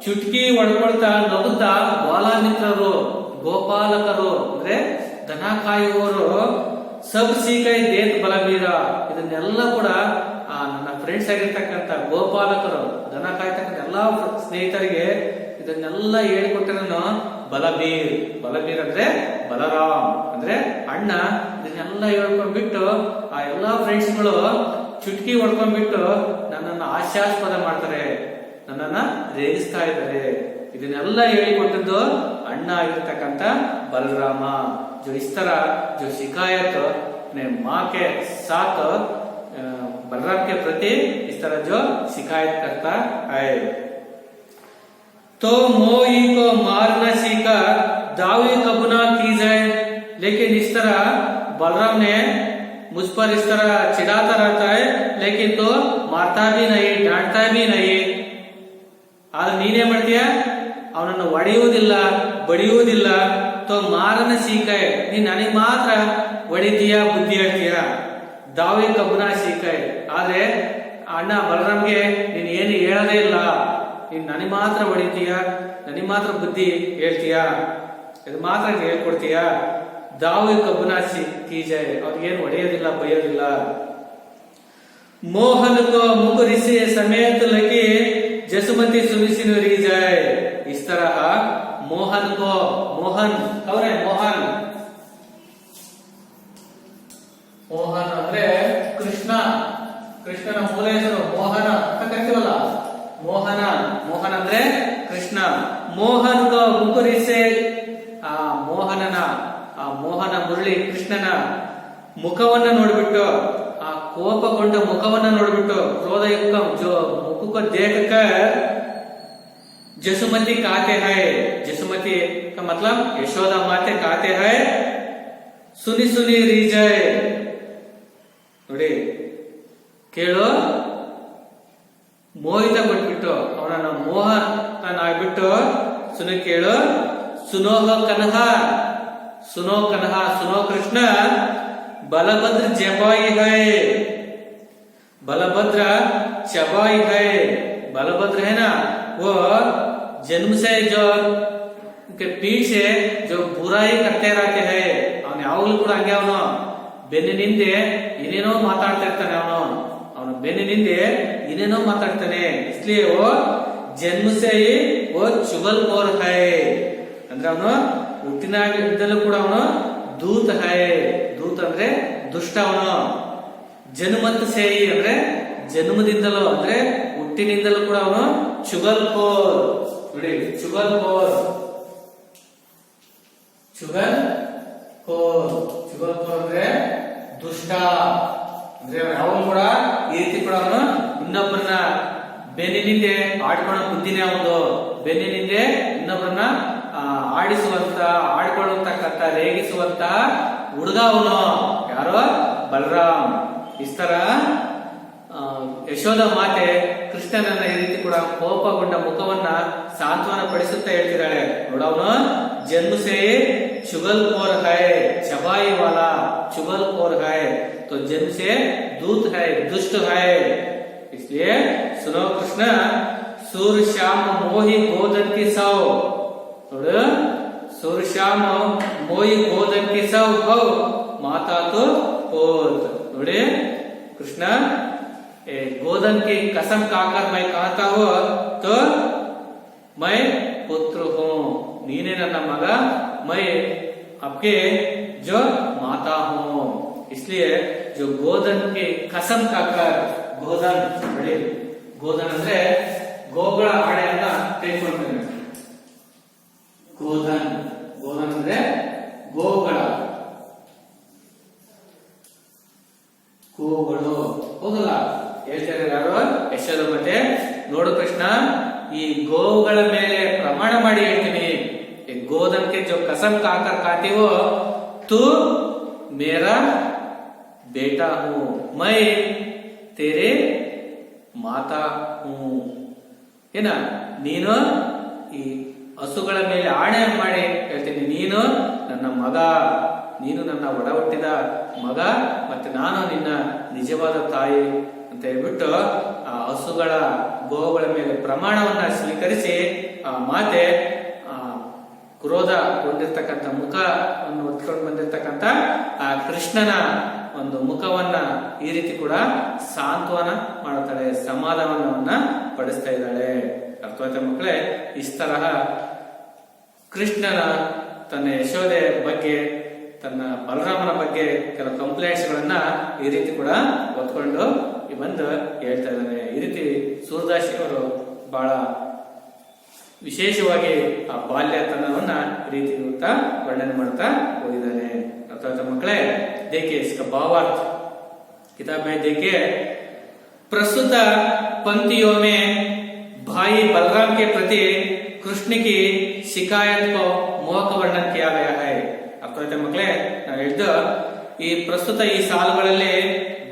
ಚುಟ್ಕಿ ಹೊಡ್ಕೊಳ್ತಾ ನಗುತ್ತಾ ಬಾಲಮಿತ್ರರು, ಗೋಪಾಲಕರು ಅಂದ್ರೆ ದನ ಕಾಯುವವರು, ಸಬ್ ಸೀಕಾಯ್ ದೇತ್ ಬಲಬೀರ ಇದನ್ನೆಲ್ಲ ಕೂಡ ನನ್ನ ಫ್ರೆಂಡ್ಸ್ ಆಗಿರ್ತಕ್ಕಂಥ ಗೋಪಾಲಕರು, ದನ ಕಾಯ್ತಕ್ಕಂಥ ಎಲ್ಲಾ ಸ್ನೇಹಿತರಿಗೆ ಇದನ್ನೆಲ್ಲ ಹೇಳಿಕೊಟ್ಟನು ಬಲಬೀರ್. ಬಲಬೀರ್ ಅಂದ್ರೆ ಬಲರಾಮ್ ಅಂದ್ರೆ ಅಣ್ಣ. ಇದನ್ನೆಲ್ಲ ಹೇಳ್ಕೊಂಡ್ಬಿಟ್ಟು ಆ ಎಲ್ಲಾ ಫ್ರೆಂಡ್ಸ್ಗಳು ಚುಟ್ಕಿ ಹೊಡ್ಕೊಂಡ್ಬಿಟ್ಟು ನನ್ನನ್ನು ಹಾಸ್ಯಾಸ್ಪದ ಮಾಡ್ತಾರೆ, ನನ್ನನ್ನ ರೇಗಿಸ್ತಾ ಇದ್ದಾರೆ. ಇದನ್ನೆಲ್ಲ ಹೇಳಿಕೊಟ್ಟದ್ದು ಅಣ್ಣ ಆಗಿರ್ತಕ್ಕಂಥ ಬಲರಾಮ. जो इस तरह जो शिकायत ने माँ के साथ बलराम के प्रति इस तरह जो शिकायत करता है, तो मोही को मारना सीखा दावी कबूना की जाए. लेकिन इस तरह बलराम ने मुझ पर इस तरह चिढ़ाता रहता है, लेकिन तो मारता भी नहीं, डांटता भी नहीं. ಆದ್ರೆ ನೀನೇ ಮಾಡ್ತೀಯ, ಅವನನ್ನು ಹೊಡೆಯುವುದಿಲ್ಲ, ಬಡಿಯುವುದಿಲ್ಲ. ತೋ ಮಾರನ ಸೀಕಾಯ್, ನೀನ್ ನನಗೆ ಮಾತ್ರ ಹೊಡಿತೀಯ, ಬುದ್ಧಿ ಹೇಳ್ತೀಯ. ದಾವಿ ಕಬ್ಬನ ಸೀಕಾಯ್, ಆದ್ರೆ ಅಣ್ಣ ಬಲರಾಮ್ಗೆ ನೀನ್ ಏನು ಹೇಳೋದೇ ಇಲ್ಲ. ನೀನ್ ನನಗೆ ಮಾತ್ರ ಹೊಡಿತೀಯ, ನನಗೆ ಮಾತ್ರ ಬುದ್ಧಿ ಹೇಳ್ತೀಯ, ಇದು ಮಾತ್ರ ಹೇಳ್ಕೊಡ್ತೀಯ. ದಾವಿ ಕಬ್ಬನ ಕೀಜಾಯ್, ಅವ್ರಿಗೇನು ಹೊಡೆಯೋದಿಲ್ಲ, ಬೈಯೋದಿಲ್ಲ. ಮೋಹನ್ ಕೋ ಮುಕುರಿಸಿ ಸಮೇತ ಲಗಿ जसुमती सुमिसिन री जाए. इस तरह मोहन को, मोहन कौन है? मोहन, मोहन ಅಂದ್ರೆ ಕೃಷ್ಣ. ಕೃಷ್ಣನ ಮೂಲ ಹೆಸರು ಮೋಹನ ಅಂತ ಕರಿತೀವಲ್ಲ, ಮೋಹನ. ಮೋಹನ್ ಅಂದ್ರೆ ಕೃಷ್ಣ. ಮೋಹನ್ ಕೋ ಮುಕುರಿಸೆ, ಆ ಮೋಹನನ, ಆ ಮೋಹನ ಮುರಳಿ ಕೃಷ್ಣನ ಮುಖವನ್ನ ನೋಡ್ಬಿಟ್ಟು, ಆ ಕೋಪಗೊಂಡ ಮುಖವನ್ನ ನೋಡ್ಬಿಟ್ಟು, ಕ್ರೋಧಯುಕ್ತ ಜೋ मुख को देखकर जसुमती कहते हैं. जसुमती का मतलब यशोदा माते कहते हैं सुनी सुनी रीजय. ನೋಡಿ ಕೇಳು, ಮೋಹಿತಗೊಂಡ್ಬಿಟ್ಟು ಅವನನ್ನ ಮೋಹನಾಗ್ಬಿಟ್ಟು ಸುನಿ ಕೇಳು. ಸುನೋಹ ಕನಹ, सुनो कन्हा, सुनो कृष्ण, बलभद्र जबाई है, बलभद्र चबाई है. बलभद्र है ना, वो जन्म से जो उनके पीठ से जो बुराई करते रहते हैं. ಅವನು ಯಾವಾಗಲೂ ಕೂಡ ಹಂಗೆ, ಅವನು ಬೆನ್ನಿನಿಂದೆ ಏನೇನೋ ಮಾತಾಡ್ತಾ ಇರ್ತಾನೆ. ಅವನು ಬೆನ್ನಿನಿಂದೆ ಏನೇನೋ ಮಾತಾಡ್ತಾನೆ. इसलिए वो जन्म से ही वो चुगलखोर है. ಅಂದ್ರೆ ಅವನು ಹುಟ್ಟಿನಾಗಿದ್ದಲ್ಲೂ ಕೂಡ ಅವನು ದೂತ ಹೈ. ದೂತ ಅಂದ್ರೆ ದುಷ್ಟ. ಅವನು ಜನ್ಮತ್ ಸೇಯಿ ಅಂದ್ರೆ ಜನ್ಮದಿಂದಲೂ ಅಂದ್ರೆ ಹುಟ್ಟಿನಿಂದಲೂ ಕೂಡ ಅವನು ಚುಗಲ್ಖೋರ್. ನೋಡಿ ಚುಗಲ್ಖೋರ್, ಚುಗಲ್ಖೋರ್ ಅಂದ್ರೆ ದುಷ್ಟ. ಅಂದ್ರೆ ಅವನು ಕೂಡ ಈ ರೀತಿ ಕೂಡ ಅವನು ಇನ್ನೊಬ್ಬರನ್ನ ಬೆನ್ನಿನಿಂದೆ ಆಡ್ಕೊಳ್ಳೋ ಬುದ್ಧಿನೇ ಅವನು. ಬೆನ್ನಿನಿಂದೆ ಇನ್ನೊಬ್ಬರನ್ನ ಆಡಿಸುವಂತ, ಆಡ್ಕೊಳ್ಳತಕ್ಕಂತ, ರೇಗಿಸುವಂತ ಹುಡುಗ ಅವನು. ಯಾರೋ ಬಲರಾಮ್. ಇಸ್ ತರ ಯಶೋಧ ಮಾತೆ ಕೃಷ್ಣನನ್ನ ಈ ರೀತಿ ಕೂಡ ಕೋಪಗೊಂಡ ಮುಖವನ್ನ ಸಾಂತ್ವನ ಪಡಿಸುತ್ತಾ ಹೇಳ್ತಿದ್ದಾಳೆ. ನೋಡವನು ಜನ್ಮಸೆ ಚುಗಲ್ಖೋರ್ ಹೈ, ಚಬಾಯಿ ವಾಲಾ चुगलखोर है, तो जन्म से दूत है, दुष्ट है. इसलिए सुनो कृष्ण, सूर्य श्याम मोही गोधन की सौ, सूर्य श्याम मोही गोधन की सौ हो, माता तो पोत. नोड़े कृष्ण, गोधन की कसम खाकर मैं कहता हूँ तो मैं पुत्र हूँ, नीने नन्ना मगा, मैं आपके जो माता हूँ. इसलिए जो गोधन की कसम खाकर, गोधन बड़ी गोधन ಅಂದ್ರೆ ಗೋಗಳ ಆಡೆಯನ್ನ ತೆಗೆದುಕೊಂಡಿದ್ದಾರೆ. ಗೋಧನ್, ಗೋಧನ್ ಅಂದ್ರೆ ಗೋಗಳ, ಗೋಗಳು. ಹೌದಲ್ಲ, ಹೇಳ್ತಾರೆ ಯಾರು? ಯಶೋಧ ಮತ್ತೆ. ನೋಡು ಕೃಷ್ಣ, ಈ ಗೋವುಗಳ ಮೇಲೆ ಪ್ರಮಾಣ ಮಾಡಿ ಹೇಳ್ತೀನಿ. गोधन के जो कसम खाकर खाते हो, तू मेरा बेटा हूं, मैं तेरे माता हूं. ಏನ ನೀನು ಈ ಹಸುಗಳ ಮೇಲೆ ಆಣೆ ಮಾಡಿ ಹೇಳ್ತೀನಿ, ನೀನು ನನ್ನ ಮಗ, ನೀನು ನನ್ನ ಒಡ ಹುಟ್ಟಿದ ಮಗ, ಮತ್ತೆ ನಾನು ನಿನ್ನ ನಿಜವಾದ ತಾಯಿ ಅಂತ ಹೇಳ್ಬಿಟ್ಟು ಆ ಹಸುಗಳ, ಗೋವುಗಳ ಮೇಲೆ ಪ್ರಮಾಣವನ್ನ ಸ್ವೀಕರಿಸಿ ಆ ಮಾತೆ ಕ್ರೋಧಗೊಂಡಿರ್ತಕ್ಕಂಥ ಮುಖವನ್ನು ಹೊತ್ಕೊಂಡು ಬಂದಿರತಕ್ಕಂತ ಆ ಕೃಷ್ಣನ ಒಂದು ಮುಖವನ್ನ ಈ ರೀತಿ ಕೂಡ ಸಾಂತ್ವನ ಮಾಡ್ತಾಳೆ, ಸಮಾಧಾನವನ್ನ ಪಡಿಸ್ತಾ ಇದ್ದಾಳೆ. ಅರ್ಥವಾಯ್ತಾ ಮಕ್ಕಳೇ? ಇಸ್ ತರಹ ಕೃಷ್ಣನ ತನ್ನ ಯಶೋದೆ ಬಗ್ಗೆ, ತನ್ನ ಬಲರಾಮನ ಬಗ್ಗೆ ಕೆಲವು ಕಂಪ್ಲೇಂಟ್ಸ್ ಗಳನ್ನ ಈ ರೀತಿ ಕೂಡ ಹೊತ್ಕೊಂಡು ಬಂದು ಹೇಳ್ತಾ ಇದ್ದಾನೆ. ಈ ರೀತಿ ಸೂರದಾಸಿ ಅವರು ಬಹಳ ವಿಶೇಷವಾಗಿ ಆ ಬಾಲ್ಯತನವನ್ನ ರೀತಿ ವರ್ಣನೆ ಮಾಡ್ತಾ ಹೋಗಿದ್ದಾನೆ. अर्थात मकड़े देखिए इसका भावार्थ किताब में देखिए। प्रस्तुत पंक्तियों में भाई बलराम के प्रति कृष्ण की शिकायत को मोहक वर्णन किया गया है. अर्थात मकड़े ನಾವು ಹೇಳಿದ ಈ ಪ್ರಸ್ತುತ ಈ ಸಾಲುಗಳಲ್ಲಿ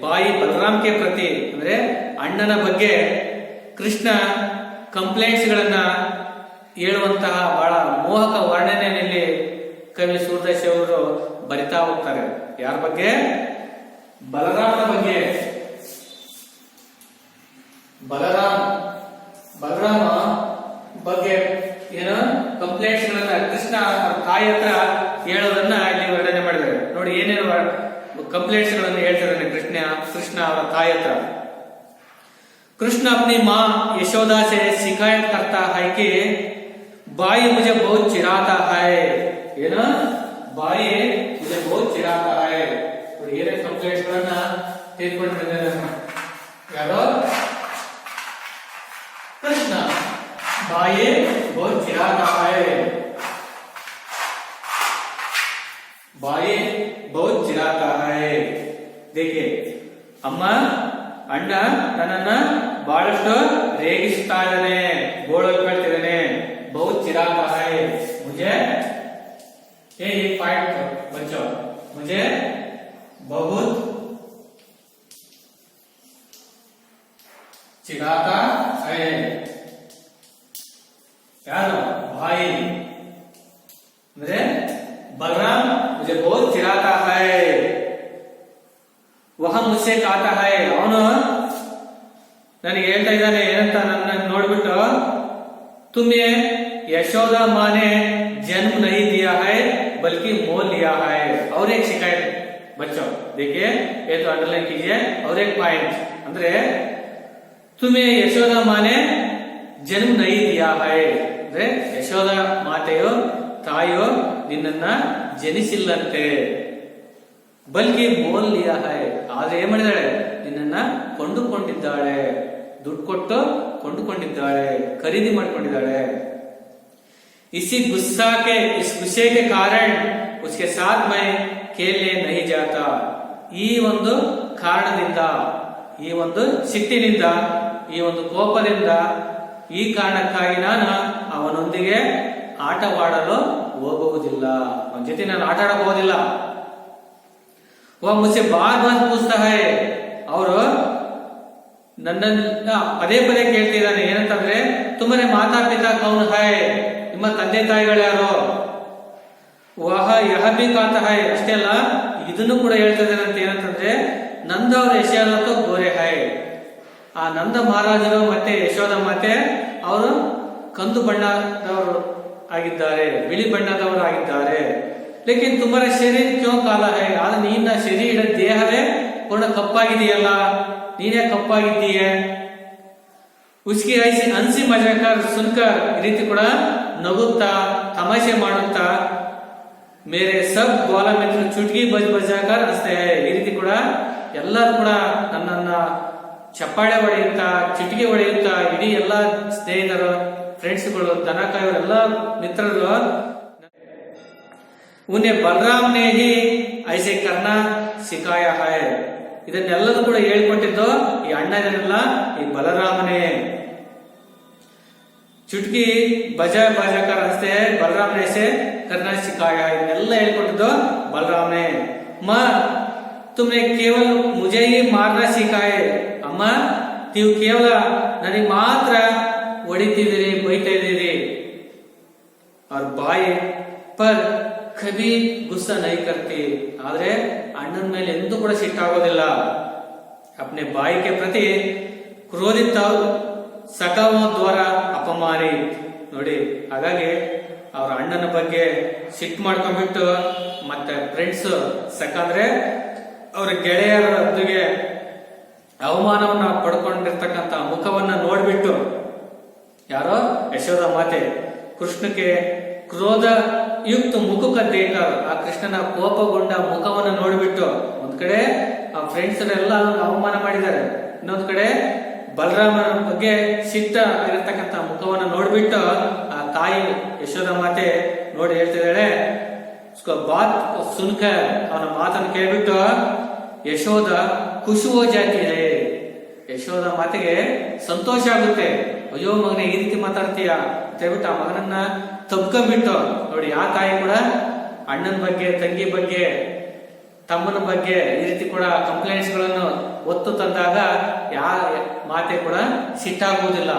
ಬಾಯಿ ಬಲರಾಮ್ ಕೆ ಪ್ರತಿ ಅಂದ್ರೆ ಅಣ್ಣನ ಬಗ್ಗೆ ಕೃಷ್ಣ ಕಂಪ್ಲೇಂಟ್ಸ್ ಗಳನ್ನ ಹೇಳುವಂತಹ ಬಹಳ ಮೋಹಕ ವರ್ಣನೆಯಲ್ಲಿ ಕವಿ ಸೂರದಾಸಿ ಅವರು ಬರಿತಾ ಹೋಗ್ತಾರೆ. ಯಾರ ಬಗ್ಗೆ? ಬಲರಾಮನ ಬಗ್ಗೆ. ಬಲರಾಮ ಬಗ್ಗೆ ಏನು ಕಂಪ್ಲೇಂಟ್ಸ್ ಗಳನ್ನ ಕೃಷ್ಣ ತಾಯಿ ಹತ್ರ ಹೇಳೋದನ್ನ ಇಲ್ಲಿ ವರ್ಣನೆ ಮಾಡಿದ್ದಾರೆ. ನೋಡಿ ಏನೇನು ಕಂಪ್ಲೇಂಟ್ಸ್ ಗಳನ್ನು ಹೇಳ್ತಾರೆ ಕೃಷ್ಣ ಅವರ ತಾಯಿ ಹತ್ರ. कृष्ण अपनी माँ यशोदा से शिकायत करता है कि बाई मुझे बहुत चिढ़ाता है, ये ना बाई मुझे बहुत चिढ़ाता है. और ये कंप्लेंट्स ಗಳನ್ನ ತೆಗೆದುಕೊಂಡಿದ್ದಾರೆ ಯಾರು? कृष्ण. बाई बहुत चिढ़ाता है, बाई बहुत चिढ़ाता है. देखिए ಅಮ್ಮ, ಅಣ್ಣ ನನ್ನನ್ನ ಬಹಳಷ್ಟು ರೇಗಿಸ್ತಾ ಇದ್ದಾನೆ, ಗೋಳಲ್ಲಿ ಹೇಳ್ತಿದ್ದಾನೆ. ಬಹುತ್ ಚಿರಾತ ಹೈ ಮುझे, ये पॉइंट बच्चों, मुझे बहुत चिढ़ाता है. ಯಾರು? भाई ಅಂದ್ರೆ बलराम मुझे बहुत चिढ़ाता है. वह मुझसे कहता है, ಅವನು ನನಗೆ ಹೇಳ್ತಾ ಇದ್ದಾನೆ ಏನಂತ, ನನ್ನ ನೋಡ್ಬಿಟ್ಟು तुम्हें यशोदा माँ ने जन्म नहीं दिया है बल्कि मोल लिया है. और एक शिकायत बच्चों देखिए, ये तो अंडरलाइन कीजिए. और एक पॉइंट ಅಂದ್ರೆ तुम्हें यशोदा माँ ने जन्म नहीं दिया है ಅಂದ್ರೆ ಯಶೋದ ಮಾತೆಯೋ ತಾಯಿಯೋ ನಿನ್ನನ್ನ ಜನಿಸಿಲ್ಲಂತೆ. ಬಲ್ಕಿ ಮೋಲ್ ಲಿಯಾ ಹೈ, ಆದ್ರೆ ಏನ್ ಮಾಡಿದಾಳೆ? ನಿನ್ನನ್ನ ಕೊಂಡುಕೊಂಡಿದ್ದಾಳೆ, ದುಡ್ಡು ಕೊಟ್ಟು ಕೊಂಡುಕೊಂಡಿದ್ದಾಳೆ, ಖರೀದಿ ಮಾಡ್ಕೊಂಡಿದ್ದಾಳೆ. इस गुस्से के कारण उसके साथ मैं खेलने नहीं जाता. ಈ ಒಂದು ಕಾರಣದಿಂದ, ಈ ಒಂದು ಸಿಟ್ಟಿನಿಂದ, ಈ ಒಂದು ಕೋಪದಿಂದ, ಈ ಕಾರಣಕ್ಕಾಗಿ ನಾನು ಅವನೊಂದಿಗೆ ಆಟವಾಡಲು ಹೋಗುವುದಿಲ್ಲ, ಅವನ ಜೊತೆ ನಾನು ಆಟ ಆಡಕ್ ಹೋಗೋದಿಲ್ಲ. ಮುझसे ಬಾರ್ ಬಾರ್ ಪೂछता है, ಅವರು ನನ್ನನ್ನ ಪದೇ ಪದೇ ಕೇಳ್ತಿದ್ದಾನೆ. ಏನಂತಂದ್ರೆ, ತುಮರೆ ಮಾತಾ ಪಿತಾ ಕೌನ್ ಹೈ, ನಿಮ್ಮ ತಂದೆ ತಾಯಿಗಳು ಯಾರು? ವಹ ಯಹ ಬಿ ಕಾತಾ ಹೈ, ಅಷ್ಟೇ ಅಲ್ಲ ಇದನ್ನು ಕೂಡ ಹೇಳ್ತಾ ಇದ್ದಾನೆ. ಏನಂತಂದ್ರೆ, ನಂದ ಅವ್ರ ಯಶೋದ ಗೋರೆ ಹೈ, ಆ ನಂದ ಮಹಾರಾಜರು ಮತ್ತೆ ಯಶೋದ ಮಾತೆ ಅವರು ಕಂದು ಬಣ್ಣದವರು ಆಗಿದ್ದಾರೆ, ಬಿಳಿ ಬಣ್ಣದವರು ಆಗಿದ್ದಾರೆ. ಲೇಕಿನ್ ತುಮರ ಶರೀರ ಕ್ಯೋ ಕಾಲ ಹೈ, ಆದ್ರೆ ನಿನ್ನ ಶರೀರ ದೇಹವೇ ಪೂರ್ಣ ಕಪ್ಪಾಗಿದೆಯಲ್ಲ, ನೀನೇ ಕಪ್ಪಾಗಿದ್ದೀಯ. ಉಸ್ಕಿ ಐಸಿ ಅನ್ಸಿ ಮಜಾಕರ್ ಸುನ್ಕರ್, ಈ ರೀತಿ ಕೂಡ ನಗುತ್ತಾ ತಮಾಷೆ ಮಾಡುತ್ತಾ, ಮೇರೆ ಸಬ್ ಗೋಲ ಮಿತ್ರ ಚುಟ್ಕಿ ಬಜಾಕರ್ ಹಸ್ತೆ ಹೈ, ಈ ರೀತಿ ಕೂಡ ಎಲ್ಲರೂ ಕೂಡ ನನ್ನನ್ನ ಚಪ್ಪಾಳೆ ಹೊಡೆಯುತ್ತಾ, ಚಿಟಿಕೆ ಹೊಡೆಯುತ್ತಾ, ಇಡೀ ಎಲ್ಲ ಸ್ನೇಹಿತರು, ಫ್ರೆಂಡ್ಸ್ಗಳು, ದನಕಾಯವರೆಲ್ಲ ಮಿತ್ರರು, ಉನ್ನೆ ಬಲರಾಮ್ ನೇ ಹಿ ಐಸೆ ಕರ್ನಾ ಸಿಖಾಯ ಹೈ, ಇದನ್ನೆಲ್ಲದೂ ಕೂಡ ಹೇಳ್ಕೊಟ್ಟಿದ್ದು ಈ ಅಣ್ಣ ಇದನ್ನೆಲ್ಲ ಈ ಬಲರಾಮನೇ. ಚುಟ್ಕಿ ಬಜಾಕರ್ ಅನ್ಸ್ತೆ ಬಲರಾಮನೇ ಸೆ ಕರ್ನಾ ಸಿಖಾಯ, ಇದನ್ನೆಲ್ಲ ಹೇಳ್ಕೊಟ್ಟಿದ್ದು ಬಲರಾಮನೇ. ಮಾ ತುಮ್ನೆ ಕೇವಲ ಮುಜೆ ಹಿ ಮಾರ್ನಾ ಸಿಖಾಯೆ, ಅಮ್ಮ ನೀವು ಕೇವಲ ನನಗೆ ಮಾತ್ರ ಹೊಡಿತಿದ್ದೀರಿ, ಬೈತಾ ಇದ್ದೀರಿ. ಅವ್ರ ಬಾಯಿ ಪರ್ ಕಭಿ ಗುಸ್ಸಾ ನೈ ಕರ್ತಿ, ಆದ್ರೆ ಅಣ್ಣನ ಮೇಲೆ ಎಂದೂ ಕೂಡ ಸಿಟ್ಟಾಗೋದಿಲ್ಲ. ಅಪ್ನೆ ಬಾಯಿ ಕೆ ಪ್ರತಿ ಕ್ರೋಧಿತ ಸಕಾವೋ ದ್ವಾರ ಅಪಮಾನಿ, ನೋಡಿ ಹಾಗಾಗಿ ಅವ್ರ ಅಣ್ಣನ ಬಗ್ಗೆ ಸಿಟ್ಟು ಮಾಡ್ಕೊಂಡ್ಬಿಟ್ಟು, ಮತ್ತೆ ಫ್ರೆಂಡ್ಸ್ ಸಕ ಅಂದ್ರೆ ಅವ್ರ ಗೆಳೆಯರೊಂದಿಗೆ ಅವಮಾನವನ್ನ ಪಡ್ಕೊಂಡಿರ್ತಕ್ಕಂಥ ಮುಖವನ್ನ ನೋಡ್ಬಿಟ್ಟು, ಯಾರೋ ಯಶೋದ ಮಾತೆ ಕೃಷ್ಣಕ್ಕೆ ಕ್ರೋಧ ಯುಕ್ತ ಮುಖಕ ದೇಕರ್, ಆ ಕೃಷ್ಣನ ಕೋಪಗೊಂಡ ಮುಖವನ್ನ ನೋಡ್ಬಿಟ್ಟು, ಒಂದ್ ಕಡೆ ಆ ಫ್ರೆಂಡ್ಸ್ ಎಲ್ಲ ಅವಮಾನ ಮಾಡಿದ್ದಾರೆ, ಇನ್ನೊಂದ್ ಕಡೆ ಬಲರಾಮನ ಬಗ್ಗೆ ಸಿಟ್ಟ ಆಗಿರ್ತಕ್ಕಂಥ ಮುಖವನ್ನ ನೋಡ್ಬಿಟ್ಟು ಆ ತಾಯಿ ಯಶೋದ ಮಾತೆ ನೋಡಿ ಹೇಳ್ತಿದ್ದಾಳೆ, ಬಾತ್ ಸುನ್ಕ, ಅವನ ಮಾತನ್ನು ಕೇಳ್ಬಿಟ್ಟು ಯಶೋದ ಖುಷಿಯೋ ಜಾತಿ ಹೇ, ಯಶೋದ ಮಾತೆಗೆ ಸಂತೋಷ ಆಗುತ್ತೆ. ಅಯ್ಯೋ ಮಗನೇ ಈ ರೀತಿ ಮಾತಾಡ್ತೀಯ ಅಂತ ಹೇಳ್ಬಿಟ್ಟು ಆ ಮಗನನ್ನ ತಬ್ಕೊಂಡ್ಬಿಟ್ಟು, ನೋಡಿ ಆ ತಾಯಿ ಕೂಡ ಅಣ್ಣನ ಬಗ್ಗೆ, ತಂಗಿ ಬಗ್ಗೆ, ತಮ್ಮನ ಬಗ್ಗೆ ಈ ರೀತಿ ಕೂಡ ಕಂಪ್ಲೇಂಟ್ಸ್ ಗಳನ್ನು ಒತ್ತು ತಂದಾಗ ಮಾತೆ ಕೂಡ ಸಿಟ್ಟಾಗುವುದಿಲ್ಲ.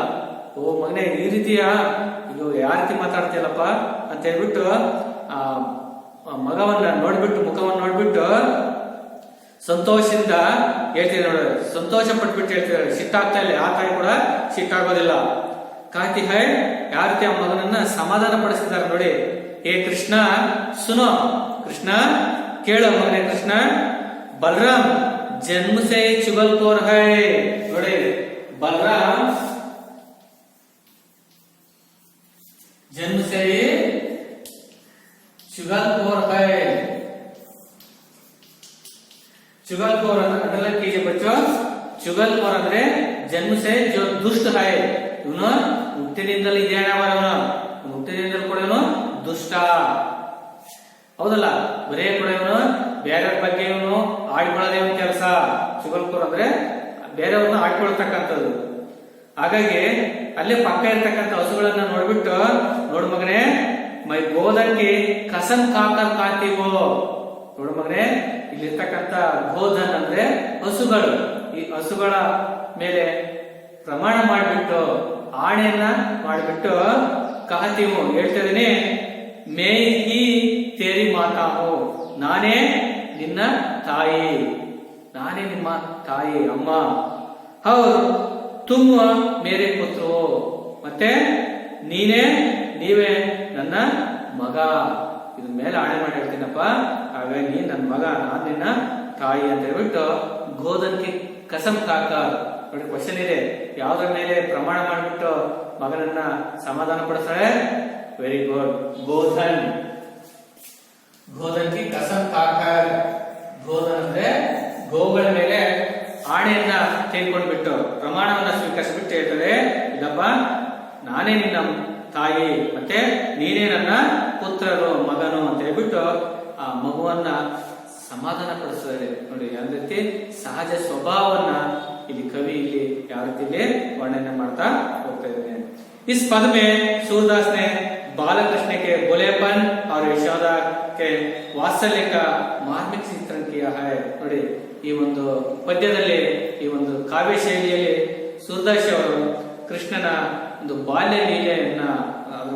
ಓ ಮಗನೇ ಈ ರೀತಿಯ ಇದು ಯಾವ ರೀತಿ ಮಾತಾಡ್ತೀಯಲ್ಲಪ್ಪ ಅಂತ ಹೇಳ್ಬಿಟ್ಟು ಆ ಮಗವನ್ನ ನೋಡ್ಬಿಟ್ಟು, ಮುಖವನ್ನ ನೋಡ್ಬಿಟ್ಟು ಸಂತೋಷದಿಂದ ಹೇಳ್ತಿದ್ದೆ ನೋಡಿ, ಸಂತೋಷ ಪಟ್ಬಿಟ್ಟು ಹೇಳ್ತಿದ್ದಾಳೆ, ಸಿಟ್ಟಾಗ್ತಾ ಇಲ್ಲ. ಆ ತಾಯಿ ಕೂಡ ಸಿಟ್ಟಾಗೋದಿಲ್ಲ. ಕಾತಿ ಹೈ, ಯಾವ ರೀತಿ ಆ ಮಗನನ್ನ ಸಮಾಧಾನ ಪಡಿಸಿದ್ದಾರೆ ನೋಡಿ. ಏ ಕೃಷ್ಣ ಸುನೋ, ಕೃಷ್ಣ ಕೇಳೋ ಮಗನೇ, ಕೃಷ್ಣ ಬಲರಾಮ್ ಜನ್ಮ ಸೇ ಚುಗಲ್ಕೋರ್ ಹೈ, ನೋಡಿ ಬಲರಾಮ್ ಜನ್ಮ ಸೇ चुगलखोर है, चुगलखोर अंडरलाइन कीजिए बच्चों, चुगलखोर ಅಂದ್ರೆ ಜನ್ಮ ಸೇ ಜೋ ದುಷ್ಟ है, ಇವನು ಹುಟ್ಟಿನಿಂದಲೇ ಇದೇನವನು, ಹುಟ್ಟಿನಿಂದಲೂ ಕೂಡ ಇವನು ದುಷ್ಟ, ಹೌದಲ್ಲ. ಬರೇ ಕೂಡ ಇವನು ಬೇರೆಯವ್ರ ಬಗ್ಗೆ ಇವನು ಆಡ್ಕೊಳ್ಳೋದೇ ಒಂದು ಕೆಲಸ. ಚುಗಲ್ಖೋರ್ ಅಂದ್ರೆ ಬೇರೆಯವ್ರನ್ನ ಆಡ್ಕೊಳ್ತಕ್ಕಂಥದ್ದು. ಹಾಗಾಗಿ ಅಲ್ಲೇ ಪಕ್ಕ ಇರ್ತಕ್ಕಂಥ ಹಸುಗಳನ್ನ ನೋಡ್ಬಿಟ್ಟು, ನೋಡು ಮಗನೇ ಮೈ ಗೋಧನ್ಗೆ ಕಸನ್ ಕಾಕರ್ ಕಾತೀವೋ, ನೋಡು ಮಗನೇ ಇಲ್ಲಿರ್ತಕ್ಕಂಥ ಗೋಧನ್ ಅಂದ್ರೆ ಹಸುಗಳು, ಈ ಹಸುಗಳ ಮೇಲೆ ಪ್ರಮಾಣ ಮಾಡಿಬಿಟ್ಟು, ಆಣೆಯನ್ನ ಮಾಡಿಬಿಟ್ಟು ಕಾತೀವೋ ಹೇಳ್ತಾ ಇದೀನಿ, ಮೇ ಹಿ ತೇರಿ ಮಾತಾವು, ನಾನೇ ನಿನ್ನ ತಾಯಿ, ನಾನೇ ನಿಮ್ಮ ತಾಯಿ ಅಮ್ಮ. ಹೌದು ತುಮ್ಮ ಮೇರೆ ಪುತ್ರು, ಮತ್ತೆ ನೀವೇ ನನ್ನ ಮಗ, ಇದ್ರ ಮೇಲೆ ಆಣೆ ಮಾಡಿ ಹೇಳ್ತೀನಪ್ಪ, ಹಾಗಾಗಿ ನೀನ್ ನನ್ನ ಮಗ, ನಾನ್ ನಿನ್ನ ತಾಯಿ ಅಂತ ಹೇಳ್ಬಿಟ್ಟು ಗೋಧನ್ಗೆ ಕಸಂ ಕಾಕ. ನೋಡಿ ಕ್ವಶನ್ ಇದೆ, ಯಾವ್ದ್ರ ಮೇಲೆ ಪ್ರಮಾಣ ಮಾಡಿಬಿಟ್ಟು ಮಗನನ್ನ ಸಮಾಧಾನ ಪಡಿಸ್ತಾಳೆ? Very good, ಗೋಧನ್. ಗೋಧನ್ಗೆ ಕಸಂ ಕಾಕ, ಗೋಧನ್ ಅಂದ್ರೆ ಗೋಗಳ ಮೇಲೆ ಆಣೆಯನ್ನ ತೆಗೆದುಕೊಂಡ್ಬಿಟ್ಟು ಪ್ರಮಾಣವನ್ನ ಸ್ವೀಕರಿಸ್ಬಿಟ್ಟು ಹೇಳ್ತಾರೆ, ಇಲ್ಲಪ್ಪ ನಾನೇ ನಿನ್ನ ತಾಯಿ ಮತ್ತೆ ನೀನೇ ನನ್ನ ಪುತ್ರರು ಮಗನು ಅಂತ ಹೇಳ್ಬಿಟ್ಟು ಆ ಮಗುವನ್ನ ಸಮಾಧಾನ ಪಡಿಸಿದ್ದಾರೆ. ನೋಡಿ ಯಾವ ರೀತಿ ಸಹಜ ಸ್ವಭಾವವನ್ನ ಇಲ್ಲಿ ಕವಿ ಇಲ್ಲಿ ಯಾವ ರೀತಿ ವರ್ಣನೆ ಮಾಡ್ತಾ ಹೋಗ್ತಾ ಇದ್ದಾನೆ. इस पद में सूरदास ने बालकृष्ण के भोलेपन और यशोदा के वात्सल्य का मार्मिक चित्रण किया है. ನೋಡಿ ಈ ಒಂದು ಪದ್ಯದಲ್ಲಿ ಈ ಒಂದು ಕಾವ್ಯ ಶೈಲಿಯಲ್ಲಿ ಸೂರದಾಸ್ ಅವರು ಕೃಷ್ಣನ ಒಂದು ಬಾಲ್ಯ ಲೀಲೆಯನ್ನ,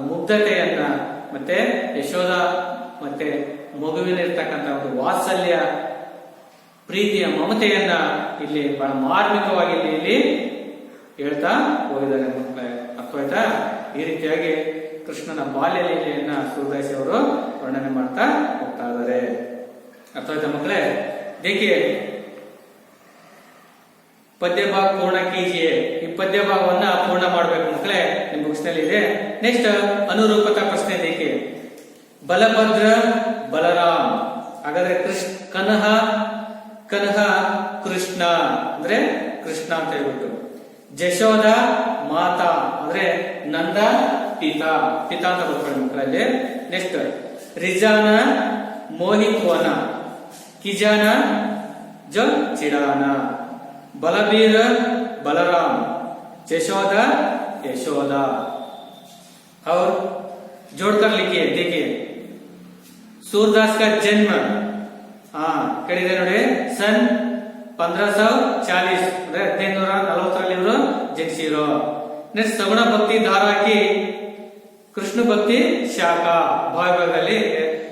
ಮುಗ್ಧತೆಯನ್ನ, ಮತ್ತೆ ಯಶೋದ ಮತ್ತೆ ಮಗುವಿನಿರ್ತಕ್ಕಂಥ ಒಂದು ವಾತ್ಸಲ್ಯ ಪ್ರೀತಿಯ ಮಮತೆಯನ್ನ ಇಲ್ಲಿ ಬಹಳ ಮಾರ್ಮಿಕವಾಗಿ ಇಲ್ಲಿ ಹೇಳ್ತಾ ಹೋಗಿದ್ದಾರೆ ಮಕ್ಕಳೇ. ಅರ್ಥವಾಯ್ತಾ? ಈ ರೀತಿಯಾಗಿ ಕೃಷ್ಣನ ಬಾಲ್ಯ ಲೀಲೆಯನ್ನ ಸೂರದಾಸ್ ಅವರು ವರ್ಣನೆ ಮಾಡ್ತಾ ಹೋಗ್ತಾ ಇದ್ದಾರೆ. ಅರ್ಥವಾಯ್ತಾ ಮಕ್ಕಳೇ? देखिए ಪದ್ಯ ಭಾಗ ಪೂರ್ಣ ಕೀಜಿಯೇ. ಈ ಪದ್ಯ ಭಾಗವನ್ನ ಪೂರ್ಣ ಮಾಡಬೇಕು ಮಕ್ಕಳೇ, ನಿಮ್ಮ ಬುಕ್ಸ್ ನಲ್ಲಿ ಇದೆ. ನೆಕ್ಸ್ಟ್ ಅನುರೂಪತಾ ಪ್ರಶ್ನೆ देखिए, ಬಲಭದ್ರ ಬಲರಾಮ್, ಹಾಗಾದ್ರೆ ಕನಹ ಕನಹ ಕೃಷ್ಣ ಅಂದ್ರೆ ಕೃಷ್ಣ ಅಂತ ಹೇಳ್ಬಿಟ್ಟು, ಜಶೋದ ಮಾತಾ ಅಂದ್ರೆ ನಂದ ಪಿತಾ, ಪಿತಾ ಅಂತ ಬರ್ಕೊಳ್ಳಿ ಮಕ್ಕಳಲ್ಲಿ. ನೆಕ್ಸ್ಟ್ ರಿಜಾನ ಮೋಹಿತ್ವನ, ಕಿಜಾನ ಜ ಚಿಡಾನ, बलबीर बलराम, जशोदा यशोदा. और जोड़कर लिखिए. देखिए सूरदास का जन्म कड़िದೆ ನೋಡಿ सन 1540 ಅಂದ್ರೆ 1840 ಇವರು ಜನಿಸಿರೋ. ನೆಕ್ಸ್ಟ್ ಸಗುಣ ಭಕ್ತಿ ಧಾರಾಕಿ ಕೃಷ್ಣ ಭಕ್ತಿ ಶಾಖಾ ಭಾಗದಲ್ಲಿ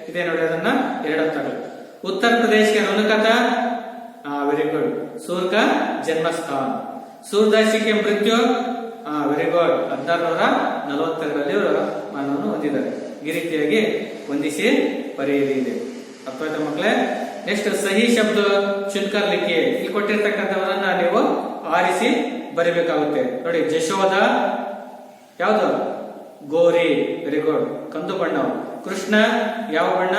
ಇದೆ ನೋಡಿ, ಅದನ್ನ ಎರಡಂತಗಳು. उत्तर प्रदेश के रोनकता, वेरी गुड, सूर का जन्म स्थान. सूरदास जी के मृत्यु, ವೆರಿ ಗುಡ್, 1642ರಲ್ಲಿ ಅವರು ಮರಣವನ್ನು ಹೊಂದಿದ್ದಾರೆ. ಈ ರೀತಿಯಾಗಿ ಹೊಂದಿಸಿ ಬರೆಯಿರಿ ಇದೆ. ಅರ್ಥವಾಯ್ತಾ ಮಕ್ಕಳೇ? ನೆಕ್ಸ್ಟ್ ಸಹಿ ಶಬ್ದ ಚುನ್ಕರ್ ಲಿಖಿ. ಇಲ್ಲಿ ಕೊಟ್ಟಿರ್ತಕ್ಕಂಥವರನ್ನ ನೀವು ಆರಿಸಿ ಬರಿಬೇಕಾಗುತ್ತೆ. ನೋಡಿ ಜಶೋದ ಯಾವುದು? ಗೋರಿ, ವೆರಿ ಗುಡ್, ಕಂದು ಬಣ್ಣ. ಕೃಷ್ಣ ಯಾವ ಬಣ್ಣ?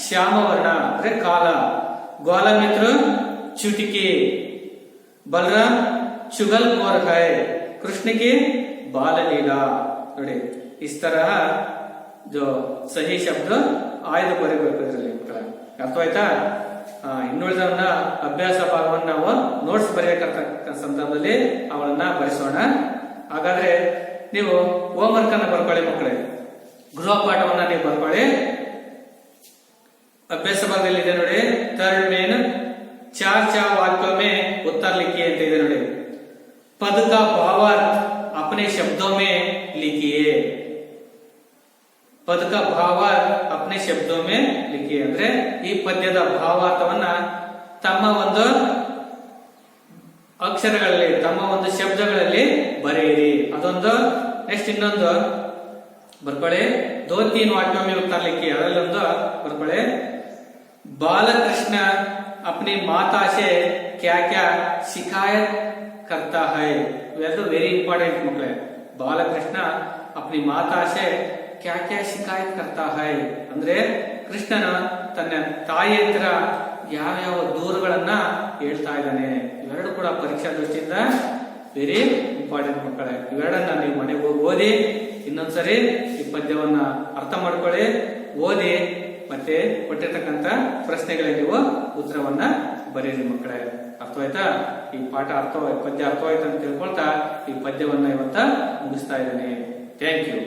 ಶ್ಯಾಮ ವರ್ಣ ಅಂದ್ರೆ ಕಾಲ. ಗ್ವಾಲಮಿತ್ರ चुटकी, बलराम चुगल खोर है, कृष्ण की बाल लीला. ನೋಡಿ इस तरह जो सही शब्द ಆಯ್ದು ಬರೀಬೇಕು ಇದರಲ್ಲಿ. ಅರ್ಥವಾಯ್ತಾ? ಇನ್ನುಳಿದವನ್ನ ಅಭ್ಯಾಸ ಭಾಗವನ್ನು ನಾವು ನೋಟ್ಸ್ ಬರೆಯತಕ್ಕ ಸಂದರ್ಭದಲ್ಲಿ ಅವಳನ್ನ ಬರೆಸೋಣ. ಹಾಗಾದ್ರೆ ನೀವು ಹೋಮ್ ವರ್ಕ್ ಅನ್ನ ಬರ್ಕೊಳ್ಳಿ ಮಕ್ಕಳೇ, ಗೃಹ ಪಾಠವನ್ನ ನೀವು ಬರ್ಕೊಳ್ಳಿ. ಅಭ್ಯಾಸ ಭಾಗದಲ್ಲಿ ಇದೆ ನೋಡಿ, ಥರ್ಡ್ ಮೇನ್ चार वाक्यों में उत्तर लिखिए ಅಂತ ಇದೆ ನೋಡಿ. पद का भावार्थ अपने शब्दों में लिखिए. पद का भावार्थ अपने शब्दों में लिखिए ಅಂದ್ರೆ ಈ ಪದ್ಯದ ಭಾವಾರ್ಥವನ್ನ ತಮ್ಮ ಒಂದು ಅಕ್ಷರಗಳಲ್ಲಿ, ತಮ್ಮ ಒಂದು ಶಬ್ದಗಳಲ್ಲಿ ಬರೆಯಿರಿ. ಅದೊಂದು. ನೆಕ್ಸ್ಟ್ ಇನ್ನೊಂದು ಬರ್ಕೊಳ್ಳಿ, 2-3 वाक्यों में उत्तर लिखिए. ಅದರಲ್ಲಿ ಒಂದು ಬರ್ಕೊಳ್ಳಿ, बालकृष्ण अपनी माता से क्या क्या शिकायत करता है. Very important मಕ್ಕಳೇ. बालकृष्ण अपनी माता से क्या क्या शिकायत करता है ಅಂದ್ರೆ ಕೃಷ್ಣನ ತನ್ನ ತಾಯಿ ಹತ್ರ ಯಾವ ದೂರುಗಳನ್ನ ಹೇಳ್ತಾ ಇದ್ದಾನೆ. ಇವೆರಡು ಕೂಡ ಪರೀಕ್ಷಾ ದೃಷ್ಟಿಯಿಂದ ವೆರಿ ಇಂಪಾರ್ಟೆಂಟ್ ಮಕ್ಕಳೇ. ಇವೆರಡನ್ನ ನೀವು ಮನೆಗೆ ಹೋಗಿ ಓದಿ, ಇನ್ನೊಂದ್ಸರಿ ಈ ಪದ್ಯವನ್ನ ಅರ್ಥ ಮಾಡ್ಕೊಳ್ಳಿ, ಓದಿ, ಮತ್ತೆ ಕೊಟ್ಟಿರ್ತಕ್ಕಂಥ ಪ್ರಶ್ನೆಗಳಿಗೆ ನೀವು ಉತ್ತರವನ್ನ ಬರೀರಿ ಮಕ್ಕಳೇ. ಅರ್ಥವಾಯ್ತಾ? ಈ ಪಾಠ ಪದ್ಯ ಅರ್ಥವಾಯ್ತು ಅಂತ ತಿಳ್ಕೊಳ್ತಾ ಈ ಪದ್ಯವನ್ನ ಇವತ್ತ ಮುಗಿಸ್ತಾ ಇದ್ದೇನೆ. Thank you.